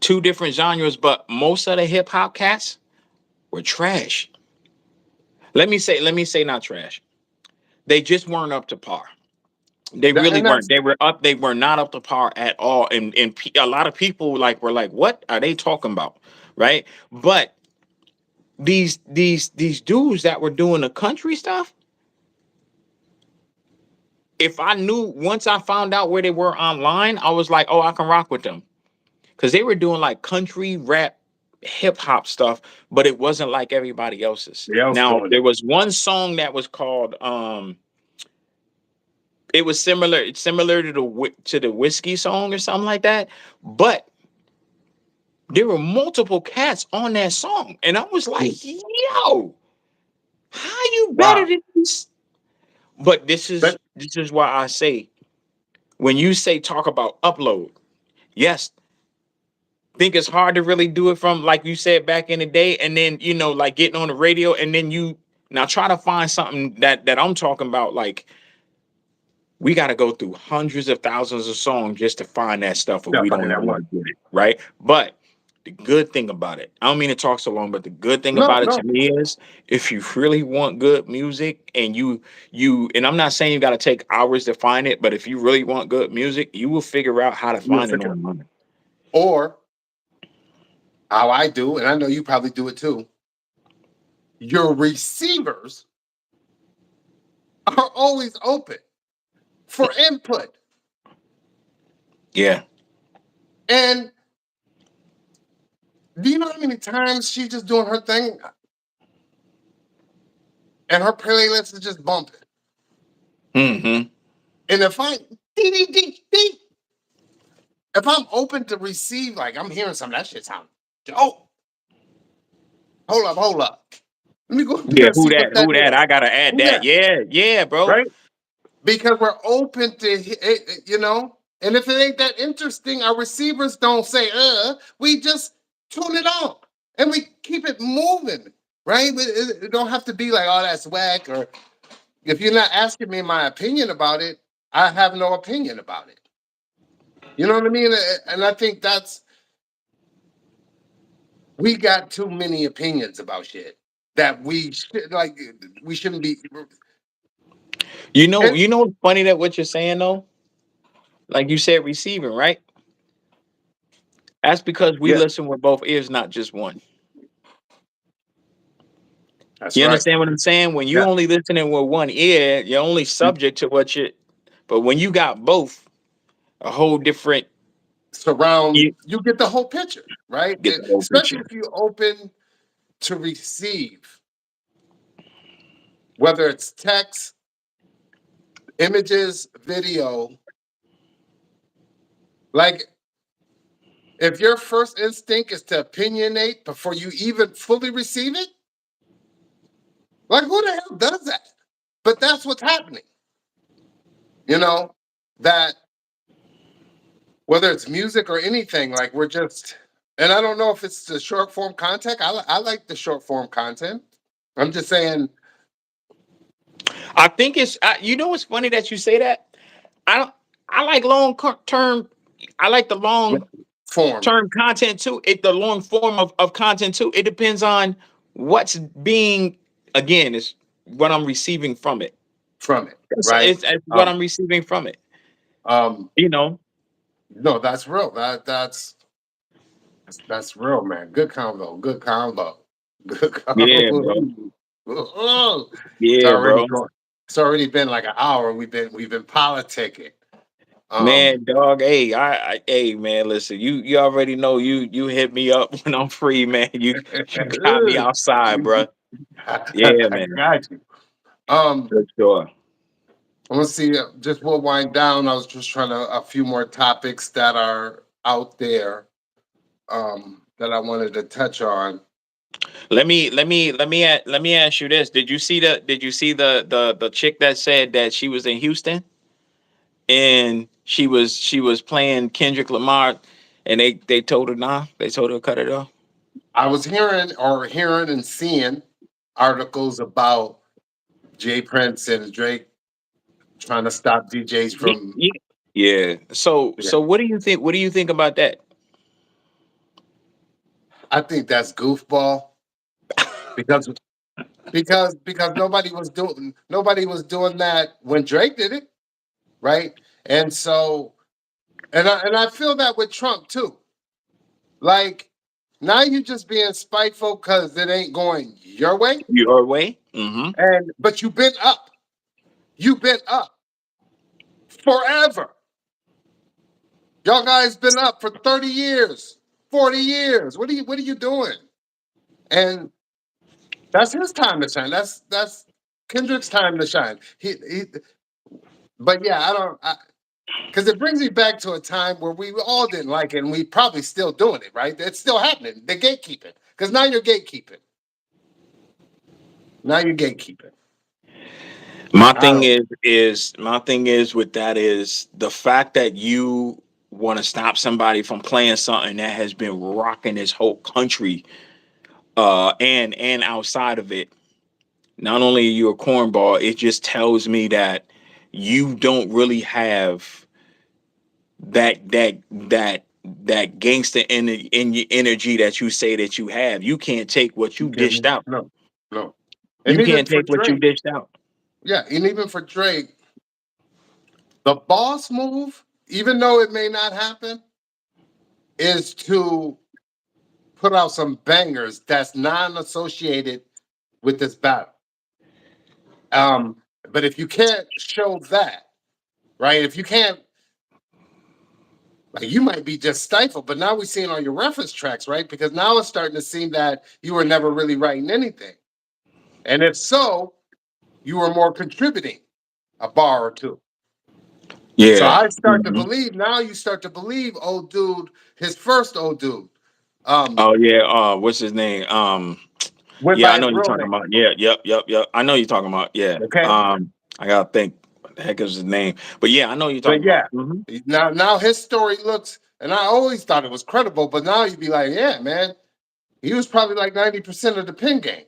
two different genres, but most of the hip hop cats were trash. Let me say not trash. They just weren't up to par. They really And weren't. that's They were not up to par at all. And a lot of people like were like, "What are they talking about?" Right? But these dudes that were doing the country stuff, if I knew once I found out where they were online, I was like, "Oh, I can rock with them." Because they were doing like country rap hip hop stuff, but it wasn't like everybody else's. the else Now doing there it. was one song that was called it was similar to the whiskey song or something like that, but there were multiple cats on that song, and I was like, Mm. yo, how you better Wow. than this? But But this is why I say when you say talk about upload, yes, think it's hard to really do it from like you said back in the day, and then like getting on the radio, and then you now try to find something that I'm talking about. Like we got to go through hundreds of thousands of songs just to find that stuff, if yeah, we find don't that ever one. want to get it right. But the good thing about it, I don't mean to talk so long, but the good thing No, about it to no, me is if you really want good music and and I'm not saying you got to take hours to find it, but if you really want good music, you will figure out how to you'll find it figure it. online. Or how I do, and I know you probably do it too. Your receivers are always open for input. Yeah. And do you know how many times she's just doing her thing and her playlist is just bumping? Hmm. And if I dee, dee, dee, dee, if I'm open to receive, like I'm hearing some of that shit sound dope. Hold up. Let me go up Yeah, there and see what that who that? is. I gotta add Who that. that? Yeah, yeah, bro. Right? Because we're open to and if it ain't that interesting, our receivers don't say we just tune it on and we keep it moving, right? It don't have to be like, oh, that's whack, or if you're not asking me my opinion about it, I have no opinion about it. You know what I mean? And I think that's we got too many opinions about shit that we shouldn't be. And You know what's funny that what you're saying though? Like you said, receiving, right? That's because we yeah, listen with both ears, not just one. that's You right. understand what I'm saying? When you Yeah, only listening with one ear, you're only subject to what you. But when you got both, a whole different. surround You you get the whole picture, right? get the whole Especially picture. if you open to receive, whether it's text, images, video. Like If your first instinct is to opinionate before you even fully receive it, like who the hell does that? But that's what's happening. You know, that whether it's music or anything, like we're just, and I don't know if it's the short form content. I like the short form content. I'm just saying I think it's you know what's funny that you say that. I don't. I like term. I like the long form term content too. The long form of content too. It depends on what's being. Again, it's what I'm receiving from it. from it, It's, right? it's, it's what Um, I'm receiving from it. um, You know. no, that's real. That's real, man. Good combo. Good combo. Good Yeah, bro. combo. Oh, it's Yeah, already bro. going. It's already been like an hour. We've been politicking. Um, Man, dog. Hey, hey, man. Listen, you already know you hit me up when I'm free, man. You got me outside, bro. Yeah, I man. got you. Um, For sure. I'm gonna see. Just we'll wind down. I was just trying to a few more topics that are out there that I wanted to touch on. Let me ask you this. Did you see the chick that said that she was in Houston and she was playing Kendrick Lamar and they told her nah, they told her to cut it off. I was hearing and seeing articles about Jay Prince and Drake trying to stop DJs Yeah, from. yeah. Yeah. So Yeah, so what do you think? What do you think about that? I think that's goofball because because nobody was doing that when Drake did it, right? And so and I feel that with Trump too. Like now you just being spiteful because it ain't going your way, Your way? Mm-hmm. and but you've been up forever. Y'all guys been up for 30 years, 40 years. What are you doing? And that's his time to shine. That's Kendrick's time to shine. He but yeah, I don't because it brings me back to a time where we all didn't like it and we probably still doing it, right? It's still happening. The gatekeeping. Because now you're gatekeeping. Now you're gatekeeping. My I thing don't is with that is the fact that you want to stop somebody from playing something that has been rocking this whole country and outside of it. Not only are you a cornball, it just tells me that you don't really have that gangster in your energy that you say that you have. You can't take what you give dished me out. no, no. And You even can't for take what you Drake, dished out. yeah, and even for Drake, the boss move, even though it may not happen, is to put out some bangers that's non-associated with this battle. Um, but if you can't show that, right? If you can't, like, you might be just stifled. But now we're seeing on your reference tracks, right? Because now it's starting to seem that you were never really writing anything, and if so, you were more contributing a bar or two. So Yeah. I start to Mhm. believe now. You start to believe, old dude, his first old dude, um, Oh yeah. What's his name? went Yeah, by I know his you're real talking name. about. Yeah, yep. I know you're talking about. Yeah. Okay, I gotta think. What the heck is his name? But yeah, I know you're but talking about. yeah, Hmm. now his story looks, and I always thought it was credible, but now you'd be like, yeah, man, he was probably like 90% of the pin game,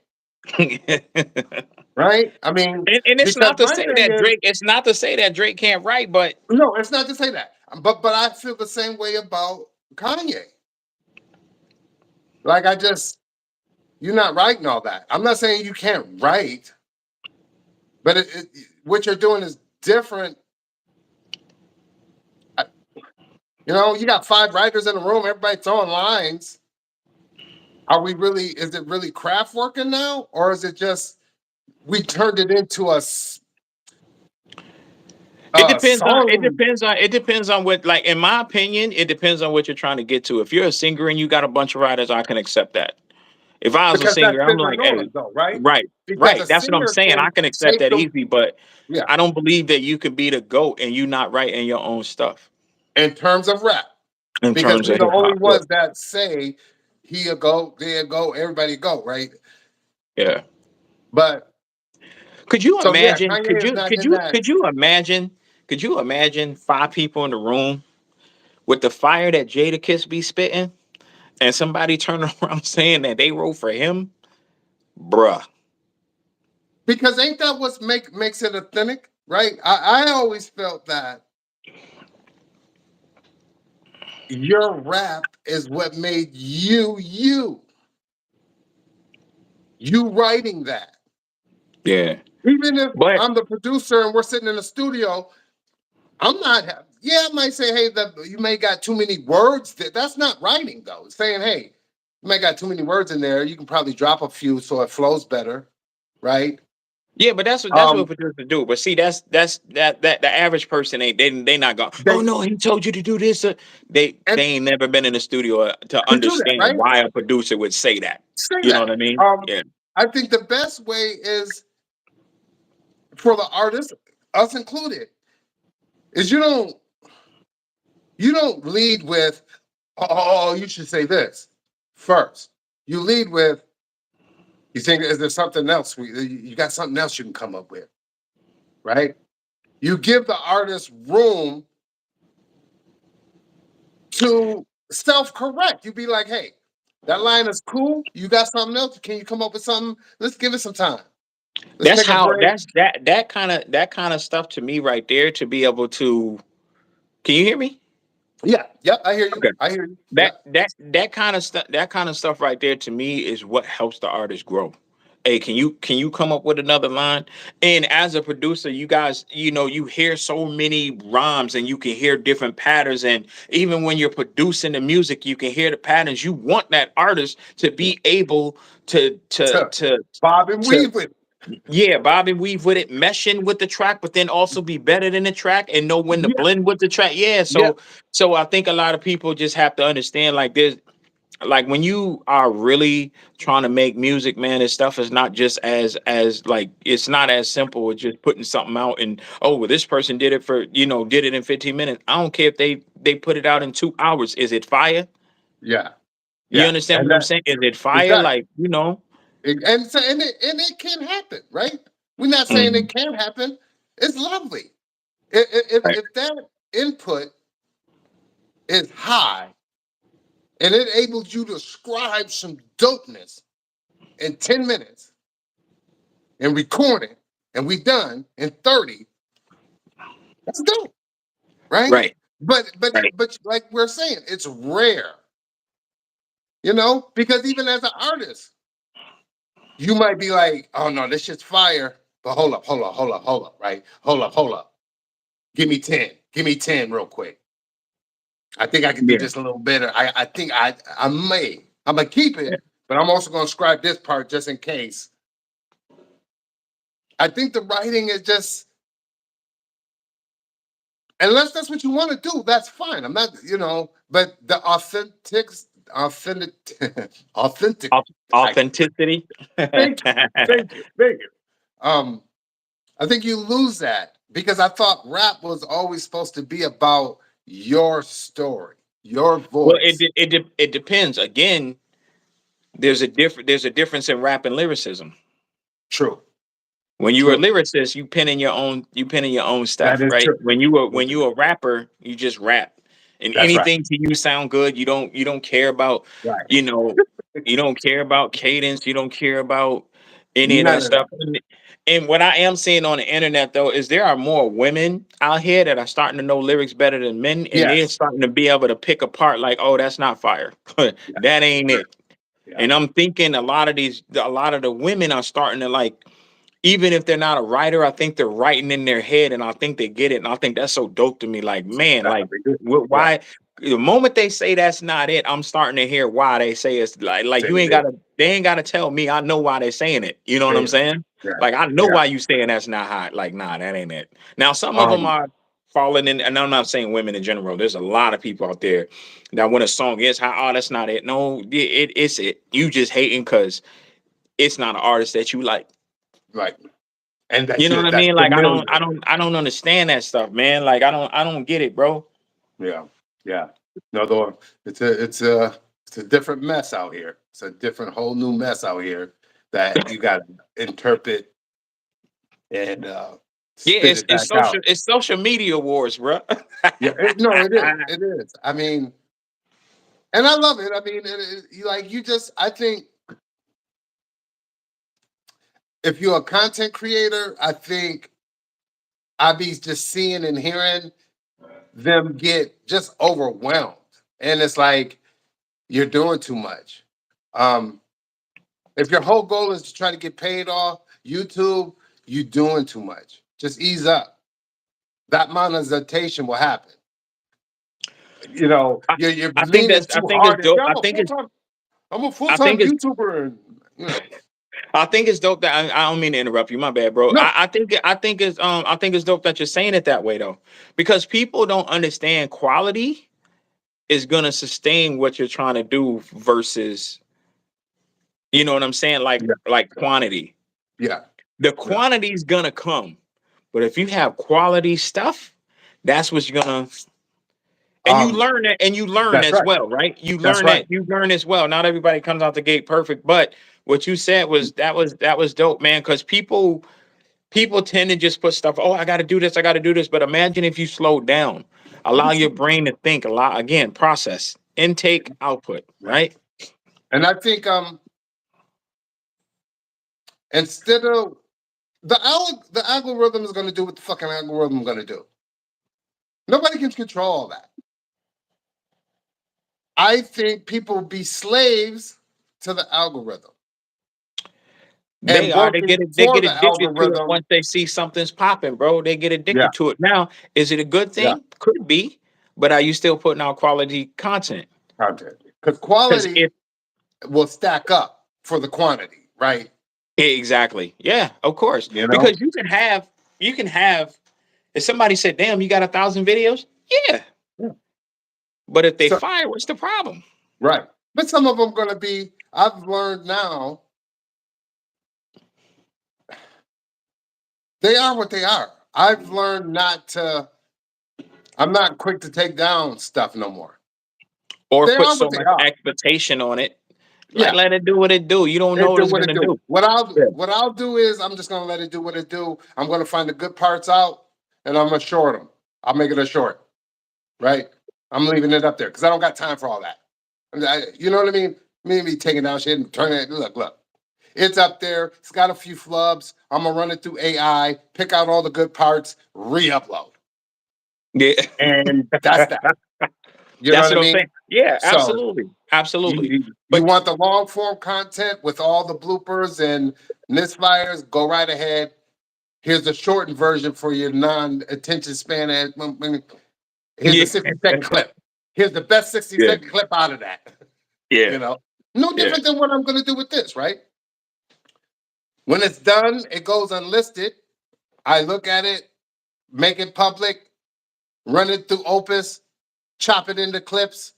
right? I mean, And it's because not to my say thing that is, Drake. It's not to say that Drake can't write, but no, it's not to say that, but I feel the same way about Kanye. Like I just, you're not writing all that. I'm not saying you can't write, but what you're doing is different. I- you got five writers in a room, everybody throwing lines. Are we really? Is it really craft working now, or is it just we turned it into it a depends on song? what, like, in my opinion, it depends on what you're trying to get to. If you're a singer and you got a bunch of writers, I can accept that. If I was a Because that's singer, I'm been the like, hey, norm, though, right? right, Because a right. That's what I'm singer saying. I can can accept take that the easy, but yeah. I don't believe that you could be the GOAT and you not writing your own stuff. In terms of rap, in because terms we're of the hip only hop. Yeah. ones that say he'll go, there go, everybody go, right? Yeah. But Could you so yeah, imagine? Kanye is not in that. Could you imagine? Could you imagine five people in the room with the fire that Jada Kiss be spitting, and somebody turning around saying that they wrote for him, bruh? Because ain't that what makes it authentic, right? I always felt that your rap is what made you writing that. Yeah. Even if But I'm the producer and we're sitting in the studio, I'm not. Yeah, I might say, hey, you may got too many words. That's not writing though. It's saying, hey, you may got too many words in there. You can probably drop a few so it flows better, right? yeah, but that's what Um, producers do. But see, that the average person ain't they not going. Oh they no, he told you to do this. They and ain't never been in the studio to to do that, understand right? why a producer would say that. Say You know what that. I mean? Yeah. I think the best way is for the artist, us included, is you don't lead with, oh, you should say this first. You lead with, you think, is there something else? You got something else you can come up with, right? You give the artist room to self-correct. You be like, hey, that line is cool. You got something else? Can you come up with something? Let's give it some time. Let's That's take a how break. that kind of stuff to me right there to be able to. Can you hear me? Yeah, yep, I hear you. Okay. I hear you. Yeah. That kind of stuff right there to me is what helps the artist grow. Hey, can you come up with another line? And as a producer, you guys, you hear so many rhymes and you can hear different patterns. And even when you're producing the music, you can hear the patterns. You want that artist to be able to to To to bob and to weave with. yeah, bob and weave with it, meshing with the track, but then also be better than the track and know when to Yeah, blend with the track. Yeah, yeah, so I think a lot of people just have to understand like there's like when you are really trying to make music, man, this stuff is not just as like it's not as simple as just putting something out and oh well this person did it for did it in 15 minutes. I don't care if they put it out in 2 hours. Is it fire? yeah, You yeah. understand And what I'm that saying? Is it fire? exactly. Like, And so and it can happen, right? We're not saying it Mhm. can't happen. It's lovely. If that input is high and it enables you to scribe some dopeness in 10 minutes and record it, and we done in 30, that's dope, right? Right, right. But like we're saying, it's rare, because even as an artist, you might be like, oh no, this shit's fire. But hold up, right? Hold up. Give me 10. Give me 10 real quick. I think I can do Yeah. this a little better. I think I may. I'm gonna keep Yeah. it, but I'm also gonna scribe this part just in case. I think the writing is just, unless that's what you want to do, that's fine. I'm not, but the authentic, authentic. I Authenticity. thank you, thank you. Um, I think you lose that because I thought rap was always supposed to be about your story, your Well, voice. it depends. Again, there's a difference in rap and lyricism. True, When you are a true. lyricist, you pen in your own That stuff, is right? true. When you a rapper, you just rap. And That's right. anything to you sound good. You don't care about, Right. you know, you don't care about cadence, you don't care about any of None that of that. stuff. And what I am seeing on the internet though is there are more women out here that are starting to know lyrics better than men, and they're Yes. starting to be able to pick apart like, oh, that's not fire. Yeah. That ain't it. Yeah. And I'm thinking a lot of the women are starting to like, even if they're not a writer, I think they're writing in their head, and I think they get it, and I think that's so dope to me. Like, man, That's like, what they do. Yeah. why? The moment they say that's not it, I'm starting to hear why they say it's like Say you ain't it is. gotta, they ain't gotta tell me. I know why they're saying it. You know what Say I'm it. saying? Yeah. Like, I know Yeah. why you saying that's not hot. Like, nah, that ain't it. Now, some of them Um, are falling in, and I'm not saying women in general. There's a lot of people out there that when a song is hot, oh, that's not it. No, it's it. You just hating because it's not an artist that you like. right. And You know what I that's mean? Like familiar. I don't understand that stuff, man. Like I don't get it, bro. Yeah. Yeah. No, though it's a different mess out here. It's a different whole new mess out here that you got to interpret and Yeah, spit it back out. it's social media wars, bro. Yeah, no, it is. It is. I mean, and I love it. I mean, like you just, I think if you're a content creator, I think I be just seeing and hearing them get just overwhelmed, and it's like you're doing too much. Um, if your whole goal is to try to get paid off YouTube, you're doing too much. Just ease up. That monetization will happen. I, You're I think leaning that's too hard. And, dope. yeah, I'm a full I time think it's YouTuber, and you know, I think it's dope that I don't mean to interrupt you. My bad, bro. no, I think it's dope that you're saying it that way though, because people don't understand quality is gonna sustain what you're trying to do versus, you know what I'm saying, yeah, like quantity. yeah, The yeah. quantity is gonna come, but if you have quality stuff, that's what's gonna. And you Um, learn that, and you learn that's as right. well, right? That's right. You learn as well. Not everybody comes out the gate perfect, but what you said was that was dope, man. Because people tend to just put stuff. Oh, I got to do this. I got to do this. But imagine if you slow down, allow your brain to think a lot. Again, process, intake, output. Yeah. Right? And I think instead of the algorithm is going to do what the fucking algorithm is going to do. Nobody can control all that. I think people be slaves to the algorithm They and are. working They for get the addicted to it algorithm. once they see something's popping, bro. They get Yeah, addicted to it. Now, is it a good yeah, thing? Could be, but are you still putting out quality content? content. Because Because quality if will stack up for the quantity, right? exactly, yeah, of course. You know? Because you can have. If somebody said, "Damn, you got 1,000 videos," yeah. Yeah. But if they So, fire, what's the problem? right. But some of them going to be, I've learned now, they are what they are. I've learned I'm not quick to take down stuff no more. Or They put are so what they much are. expectation on it. Like Yeah. let it do what it do. You don't know It what do it's what it gonna do. do. Yeah. What I'll do is I'm just gonna let it do what it do. I'm gonna find the good parts out and I'm gonna short them. I'll make it a short, right? I'm leaving it up there because I don't got time for all that. You know what I mean? Me be taking down shit and turning it. Look. It's up there. It's got a few flubs. I'm gonna run it through AI, pick out all the good parts, re-upload, Yeah. and that's that. You know That's what I what I'm saying. mean? Yeah, So absolutely. you Absolutely. you But want the long form content with all the bloopers and misfires? Go right ahead. Here's the shortened version for your non-attention span. Here's a yeah. 60-second clip. Here's the best 60 Yeah. second clip out of that. Yeah. You know, no Yeah. different than what I'm going to do with this, right? When it's done, it goes unlisted. I look at it, make it public, run it through Opus, chop it into clips,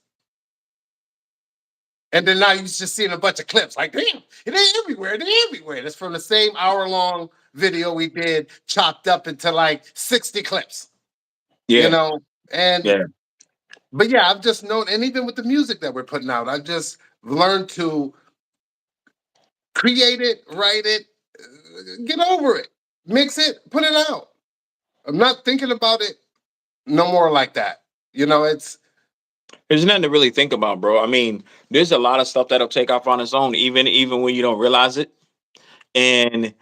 and then now you're just seeing a bunch of clips. Like, damn, it ain't everywhere. It ain't everywhere. It's from the same hour-long video we did, chopped up into like 60 clips. You Yeah. know, and Yeah. but yeah, I've just known, and even with the music that we're putting out, I've just learned to create it, write it, get over it, mix it, put it out. I'm not thinking about it no more like that. It's There's nothing to really think about, bro. I mean, there's a lot of stuff that'll take off on its own, even when you don't realize it. And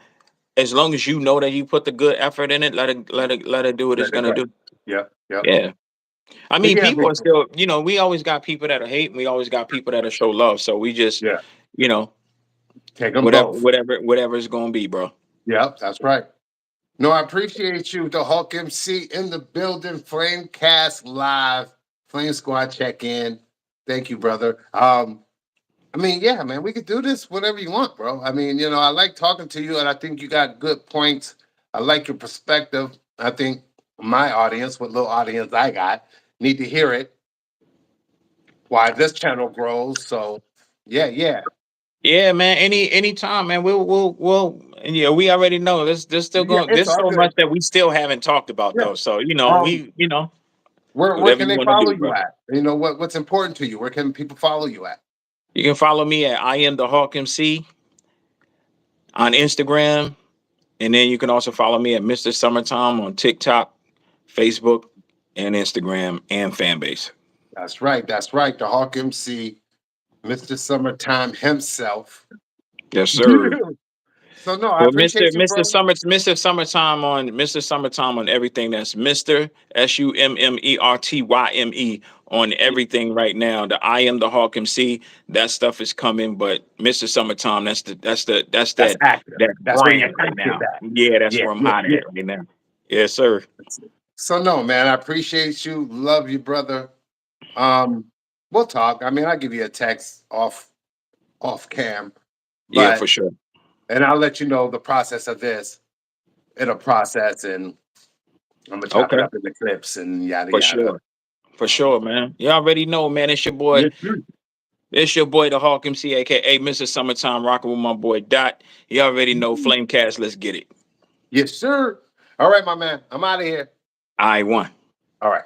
as long as you know that you put the good effort in it, let it do what it's let it gonna go. do. Yep, yep. Yeah. I But mean, yeah, people big are still, we always got people that are hate, and we always got people that are show love. So we just, yeah, you know, take them both. whatever it's gonna be, bro. Yep, that's right. No, I appreciate you, the Hulk MC in the building, Flamecast Live, Flame Squad check in. Thank you, brother. I mean, yeah, man, we could do this whenever you want, bro. I mean, I like talking to you, and I think you got good points. I like your perspective. I think my audience, what little audience I got, need to hear it. Why this channel grows. So, yeah, yeah, Yeah, man. Anytime, man. We'll. And yeah, we already know there's still yeah. going. It's There's all so good. much that we still haven't talked about Yeah. though. So Um, we. Where Whatever can you they want to follow do, you brother. at? You know what's important to you? Where can people follow you at? You can follow me at I am the Hawk MC on Instagram. And then you can also follow me at Mr. Summertime on TikTok, Facebook, and Instagram and Fanbase. That's right. That's right. The Hawk MC, Mr. Summertime himself. Yes, sir. So no, I Well, Mr. appreciate you, Mr. bro. Summertime on everything. That's Mr. SUMMERTYME on everything right now. The I am the Hawk MC. That stuff is coming, but Mr. Summertime, that's That's that active. that That's where you're brand right active now. at. Yeah, that's Yeah, where I'm yeah, hot yeah. at right now. Yes, sir. So no, man, I appreciate you. Love you, brother. Um, we'll talk. I mean, I'll give you a text off cam, Yeah, for but sure. and I'll let you know the process of this. It'll process and I'm gonna chop it Okay, up into clips and yada for yada. sure. For Um, sure, man. You already know, man. It's your boy. yes, sir. It's your boy, the Hawk MC, aka Mr. Summertime, rocking with my boy Dot. You already know, Flamecast. Let's get it. Yes, sir. All right, my man. I'm out of here. I won. All right.